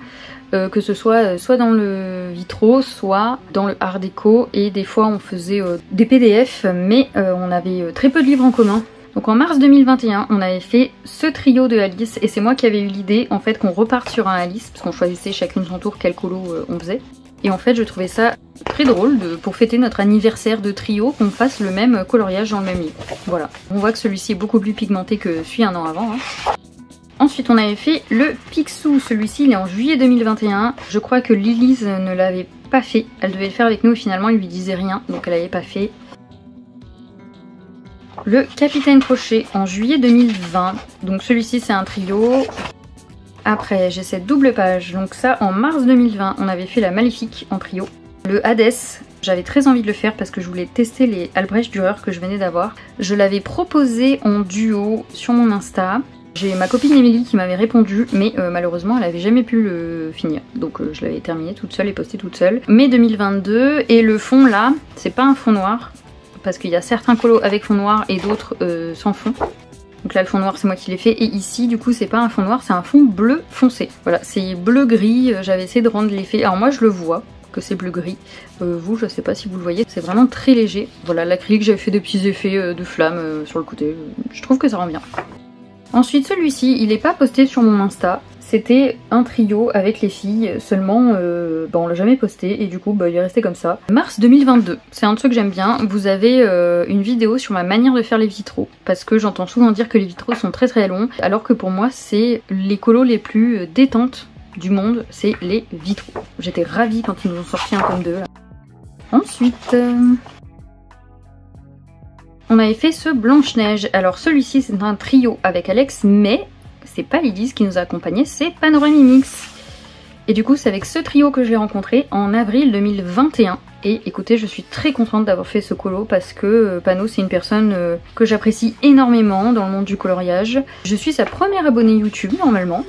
que ce soit dans le vitro, soit dans le art déco, et des fois on faisait des PDF, mais on avait très peu de livres en commun. Donc en mars 2021, on avait fait ce trio de Alice et c'est moi qui avais eu l'idée en fait qu'on reparte sur un Alice parce qu'on choisissait chacune son tour quel colo on faisait. Et en fait je trouvais ça très drôle pour fêter notre anniversaire de trio qu'on fasse le même coloriage dans le même livre. Voilà, on voit que celui-ci est beaucoup plus pigmenté que celui un an avant. Hein. Ensuite on avait fait le Picsou, celui-ci il est en juillet 2021. Je crois que Lilise ne l'avait pas fait, elle devait le faire avec nous et finalement il lui disait rien donc elle l'avait pas fait. Le Capitaine Crochet en juillet 2020, donc celui-ci c'est un trio. Après j'ai cette double page, donc ça en mars 2020 on avait fait la Maléfique en trio. Le Hades, j'avais très envie de le faire parce que je voulais tester les Albrecht Dürer que je venais d'avoir. Je l'avais proposé en duo sur mon Insta. J'ai ma copine Émilie qui m'avait répondu, mais malheureusement elle avait jamais pu le finir. Donc je l'avais terminé toute seule et posté toute seule. Mai 2022, et le fond là, c'est pas un fond noir. Parce qu'il y a certains colos avec fond noir et d'autres sans fond. Donc là le fond noir c'est moi qui l'ai fait. Et ici du coup c'est pas un fond noir, c'est un fond bleu foncé. Voilà, c'est bleu-gris, j'avais essayé de rendre l'effet. Alors moi je le vois que c'est bleu-gris. Vous je sais pas si vous le voyez, c'est vraiment très léger. Voilà, l'acrylique j'avais fait des petits effets de flammes sur le côté. Je trouve que ça rend bien. Ensuite celui-ci il est pas posté sur mon Insta. C'était un trio avec les filles, seulement on l'a jamais posté et du coup il est resté comme ça. Mars 2022, c'est un truc que j'aime bien. Vous avez une vidéo sur ma manière de faire les vitraux parce que j'entends souvent dire que les vitraux sont très très longs alors que pour moi c'est les colos les plus détentes du monde, c'est les vitraux. J'étais ravie quand ils nous ont sorti un tome 2 là. Ensuite, on avait fait ce Blanche-Neige. Alors celui-ci c'est un trio avec Alex, mais c'est pas Lydie qui nous a accompagnés, c'est Panoramimix. Et du coup c'est avec ce trio que j'ai rencontré en avril 2021. Et écoutez, je suis très contente d'avoir fait ce colo parce que Pano c'est une personne que j'apprécie énormément dans le monde du coloriage. Je suis sa première abonnée YouTube normalement.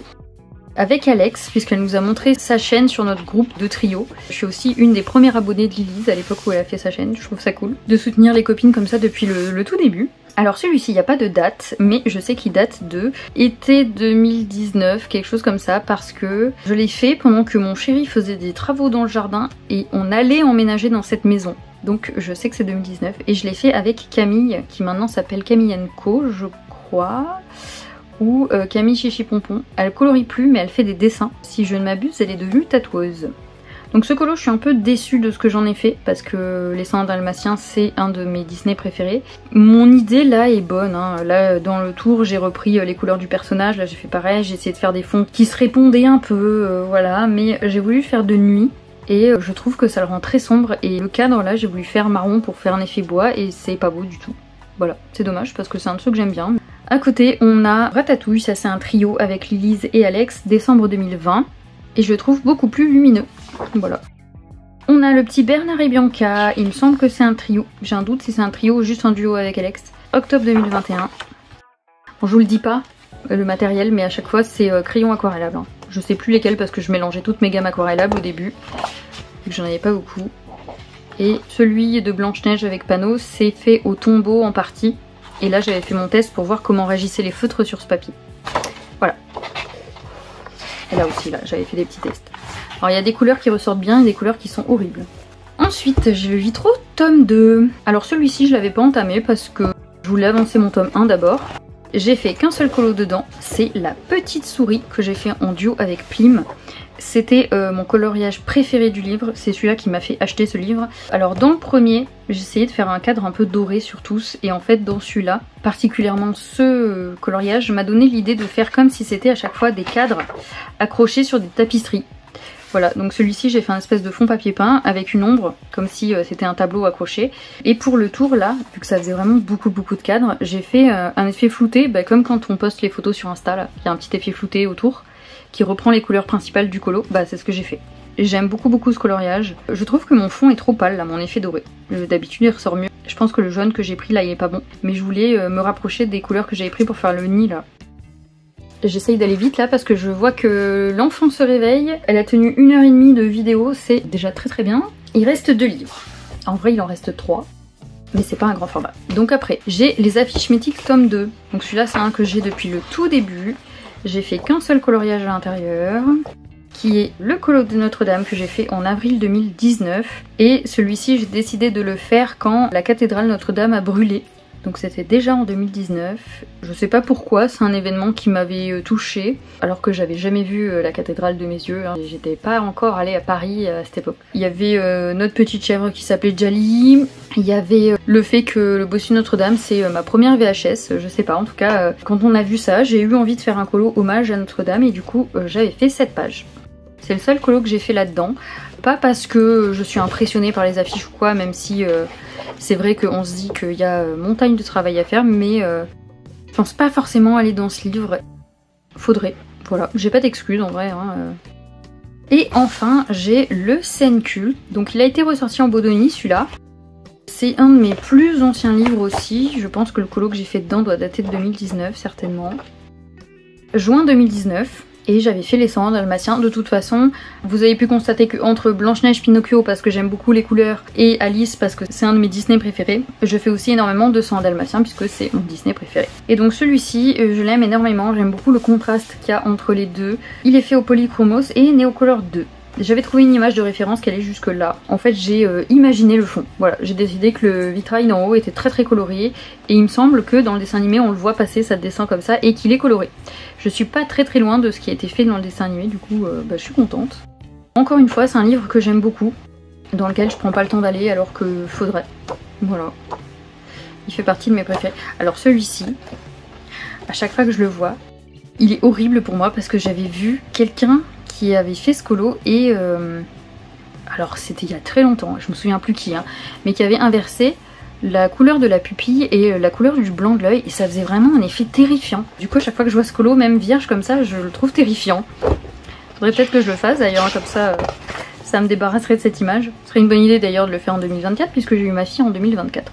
Avec Alex, puisqu'elle nous a montré sa chaîne sur notre groupe de trio. Je suis aussi une des premières abonnées de Lydie à l'époque où elle a fait sa chaîne, je trouve ça cool de soutenir les copines comme ça depuis le tout début. Alors celui-ci, il n'y a pas de date, mais je sais qu'il date de été 2019, quelque chose comme ça, parce que je l'ai fait pendant que mon chéri faisait des travaux dans le jardin et on allait emménager dans cette maison. Donc je sais que c'est 2019 et je l'ai fait avec Camille, qui maintenant s'appelle Camille Co, je crois, ou Camille Chichi Pompon. Elle colorie plus mais elle fait des dessins. Si je ne m'abuse, elle est devenue tatoueuse. Donc ce colo, je suis un peu déçue de ce que j'en ai fait parce que Les 101 Dalmatiens c'est un de mes Disney préférés. Mon idée là est bonne, hein. Là dans le tour j'ai repris les couleurs du personnage, là j'ai fait pareil, j'ai essayé de faire des fonds qui se répondaient un peu, voilà, mais j'ai voulu faire de nuit. Et je trouve que ça le rend très sombre et le cadre là j'ai voulu faire marron pour faire un effet bois et c'est pas beau du tout. Voilà, c'est dommage parce que c'est un truc que j'aime bien. À côté on a Ratatouille, ça c'est un trio avec Lilise et Alex, décembre 2020. Et je le trouve beaucoup plus lumineux. Voilà. On a le petit Bernard et Bianca, il me semble que c'est un trio. J'ai un doute si c'est un trio ou juste un duo avec Alex. Octobre 2021. Bon, je vous le dis pas, le matériel, mais à chaque fois c'est crayon aquarellable. Hein. Je sais plus lesquels parce que je mélangeais toutes mes gammes aquarellables au début. Vu que j'en avais pas beaucoup. Et celui de Blanche-Neige avec Pano, c'est fait au tombeau en partie. Et là j'avais fait mon test pour voir comment réagissaient les feutres sur ce papier. Voilà. Et là aussi, là, j'avais fait des petits tests. Alors il y a des couleurs qui ressortent bien et des couleurs qui sont horribles. Ensuite, j'ai le Vitro tome 2. Alors celui-ci, je l'avais pas entamé parce que je voulais avancer mon tome 1 d'abord. J'ai fait qu'un seul colo dedans, c'est la petite souris que j'ai fait en duo avec Plim. C'était mon coloriage préféré du livre, c'est celui-là qui m'a fait acheter ce livre. Alors dans le premier, j'ai essayé de faire un cadre un peu doré sur tous et en fait dans celui-là, particulièrement ce coloriage m'a donné l'idée de faire comme si c'était à chaque fois des cadres accrochés sur des tapisseries. Voilà, donc celui-ci j'ai fait un espèce de fond papier peint avec une ombre, comme si c'était un tableau accroché. Et pour le tour là, vu que ça faisait vraiment beaucoup de cadres, j'ai fait un effet flouté, comme quand on poste les photos sur Insta là, il y a un petit effet flouté autour qui reprend les couleurs principales du colo, c'est ce que j'ai fait. J'aime beaucoup ce coloriage. Je trouve que mon fond est trop pâle là, mon effet doré. D'habitude il ressort mieux. Je pense que le jaune que j'ai pris là il est pas bon, mais je voulais me rapprocher des couleurs que j'avais pris pour faire le nid là. J'essaye d'aller vite là parce que je vois que l'enfant se réveille. Elle a tenu 1h30 de vidéo, c'est déjà très bien. Il reste 2 livres. En vrai il en reste 3. Mais c'est pas un grand format. Donc après, j'ai les affiches mythiques tome 2. Donc celui-là c'est un que j'ai depuis le tout début. J'ai fait qu'un seul coloriage à l'intérieur, qui est le colo de Notre-Dame que j'ai fait en avril 2019. Et celui-ci j'ai décidé de le faire quand la cathédrale Notre-Dame a brûlé. Donc c'était déjà en 2019. Je sais pas pourquoi, c'est un événement qui m'avait touchée, alors que j'avais jamais vu la cathédrale de mes yeux. Hein. J'étais pas encore allée à Paris à cette époque. Il y avait notre petite chèvre qui s'appelait Jali. Il y avait le fait que le bossu Notre-Dame c'est ma première VHS, je sais pas, en tout cas quand on a vu ça, j'ai eu envie de faire un colo hommage à Notre-Dame et du coup j'avais fait 7 pages. C'est le seul colo que j'ai fait là-dedans. Pas parce que je suis impressionnée par les affiches ou quoi, même si c'est vrai qu'on se dit qu'il y a montagne de travail à faire, mais je pense pas forcément aller dans ce livre. Faudrait. Voilà, j'ai pas d'excuses en vrai. Hein. Et enfin, j'ai le Scène Culte. Donc il a été ressorti en Bodonie celui-là. C'est un de mes plus anciens livres aussi. Je pense que le colo que j'ai fait dedans doit dater de 2019 certainement. Juin 2019. Et j'avais fait les 101 Dalmatiens. De toute façon, vous avez pu constater que entre Blanche-Neige, Pinocchio parce que j'aime beaucoup les couleurs et Alice parce que c'est un de mes Disney préférés, je fais aussi énormément de 101 Dalmatiens puisque c'est mon Disney préféré. Et donc celui-ci, je l'aime énormément, j'aime beaucoup le contraste qu'il y a entre les deux. Il est fait au Polychromos et Neocolor 2. J'avais trouvé une image de référence qui allait jusque là. En fait j'ai imaginé le fond. Voilà, j'ai décidé que le vitrail d'en haut était très coloré et il me semble que dans le dessin animé on le voit passer, ça descend comme ça et qu'il est coloré. Je suis pas très loin de ce qui a été fait dans le dessin animé, du coup je suis contente. Encore une fois c'est un livre que j'aime beaucoup, dans lequel je prends pas le temps d'aller alors que faudrait. Voilà. Il fait partie de mes préférés. Alors celui-ci, à chaque fois que je le vois, il est horrible pour moi parce que j'avais vu quelqu'un qui avait fait ce colo et alors c'était il y a très longtemps, je me souviens plus qui, hein, mais qui avait inversé la couleur de la pupille et la couleur du blanc de l'œil et ça faisait vraiment un effet terrifiant. Du coup à chaque fois que je vois ce colo, même vierge comme ça, je le trouve terrifiant. Faudrait peut-être que je le fasse d'ailleurs, comme ça ça me débarrasserait de cette image. Ce serait une bonne idée d'ailleurs de le faire en 2024 puisque j'ai eu ma fille en 2024.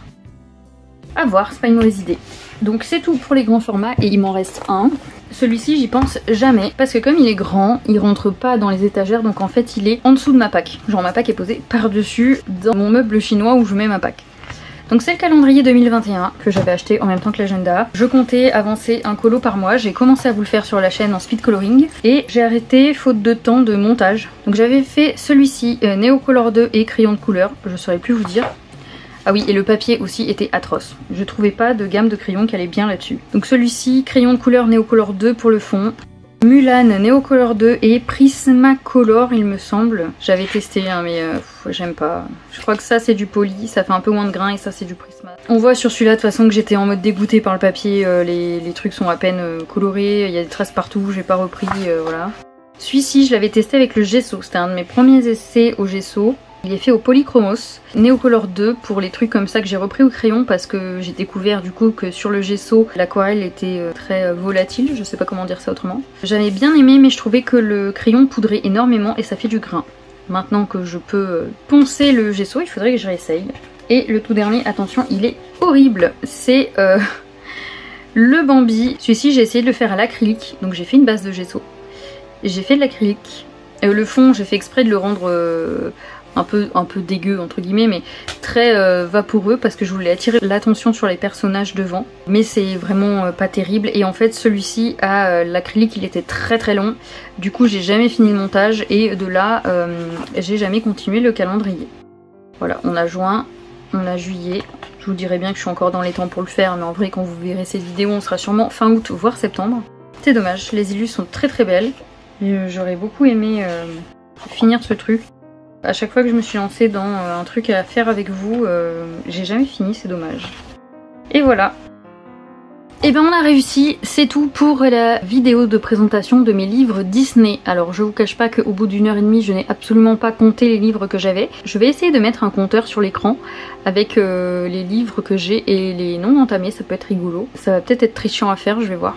À voir, c'est pas une mauvaise idée. Donc c'est tout pour les grands formats et il m'en reste un. Celui-ci j'y pense jamais parce que comme il est grand, il rentre pas dans les étagères, donc en fait il est en dessous de ma PAC. Genre ma PAC est posée par-dessus dans mon meuble chinois où je mets ma PAC. Donc c'est le calendrier 2021 que j'avais acheté en même temps que l'agenda. Je comptais avancer un colo par mois, j'ai commencé à vous le faire sur la chaîne en speed coloring et j'ai arrêté faute de temps de montage. Donc j'avais fait celui-ci, Neocolor 2 et crayon de couleur, je saurais plus vous dire. Ah oui, et le papier aussi était atroce. Je trouvais pas de gamme de crayons qui allait bien là-dessus. Donc celui-ci, crayon de couleur Neocolor 2 pour le fond. Mulan Neocolor 2 et Prismacolor il me semble. J'avais testé hein, mais j'aime pas. Je crois que ça c'est du poly, ça fait un peu moins de grain et ça c'est du Prisma. On voit sur celui-là de toute façon que j'étais en mode dégoûtée par le papier. Les trucs sont à peine colorés, il y a des traces partout, j'ai pas repris, voilà. Celui-ci je l'avais testé avec le gesso, c'était un de mes premiers essais au gesso. Il est fait au Polychromos, Neocolor 2 pour les trucs comme ça que j'ai repris au crayon parce que j'ai découvert du coup que sur le gesso l'aquarelle était très volatile, je sais pas comment dire ça autrement. J'avais bien aimé mais je trouvais que le crayon poudrait énormément et ça fait du grain. Maintenant que je peux poncer le gesso, il faudrait que je réessaye. Et le tout dernier, attention, il est horrible, c'est le Bambi. Celui-ci j'ai essayé de le faire à l'acrylique, donc j'ai fait une base de gesso. J'ai fait de l'acrylique. Le fond j'ai fait exprès de le rendre un peu dégueu entre guillemets mais très vaporeux parce que je voulais attirer l'attention sur les personnages devant, mais c'est vraiment pas terrible. Et en fait celui-ci à l'acrylique il était très long, du coup j'ai jamais fini le montage et de là j'ai jamais continué le calendrier. Voilà, on a juin, on a juillet, je vous dirais bien que je suis encore dans les temps pour le faire mais en vrai quand vous verrez cette vidéo on sera sûrement fin août voire septembre. C'est dommage, les illustrations sont très belles, j'aurais beaucoup aimé finir ce truc. À chaque fois que je me suis lancée dans un truc à faire avec vous, j'ai jamais fini, c'est dommage. Et voilà. Et ben on a réussi, c'est tout pour la vidéo de présentation de mes livres Disney. Alors je vous cache pas qu'au bout d'une heure et demie je n'ai absolument pas compté les livres que j'avais. Je vais essayer de mettre un compteur sur l'écran avec les livres que j'ai et les non entamés, ça peut être rigolo. Ça va peut-être être très chiant à faire, je vais voir.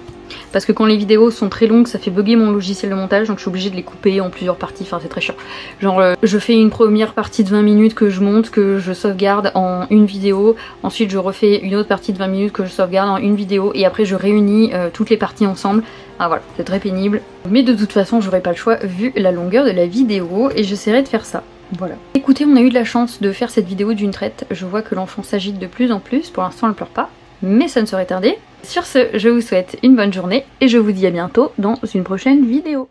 Parce que quand les vidéos sont très longues ça fait bugger mon logiciel de montage, donc je suis obligée de les couper en plusieurs parties, enfin c'est très chiant. Genre je fais une première partie de 20 minutes que je monte, que je sauvegarde en une vidéo, ensuite je refais une autre partie de 20 minutes que je sauvegarde en une vidéo et après je réunis toutes les parties ensemble. Ah voilà, c'est très pénible. Mais de toute façon j'aurai pas le choix vu la longueur de la vidéo et j'essaierai de faire ça. Voilà. Écoutez, on a eu de la chance de faire cette vidéo d'une traite. Je vois que l'enfant s'agite de plus en plus, pour l'instant elle pleure pas, mais ça ne saurait tarder. Sur ce, je vous souhaite une bonne journée et je vous dis à bientôt dans une prochaine vidéo.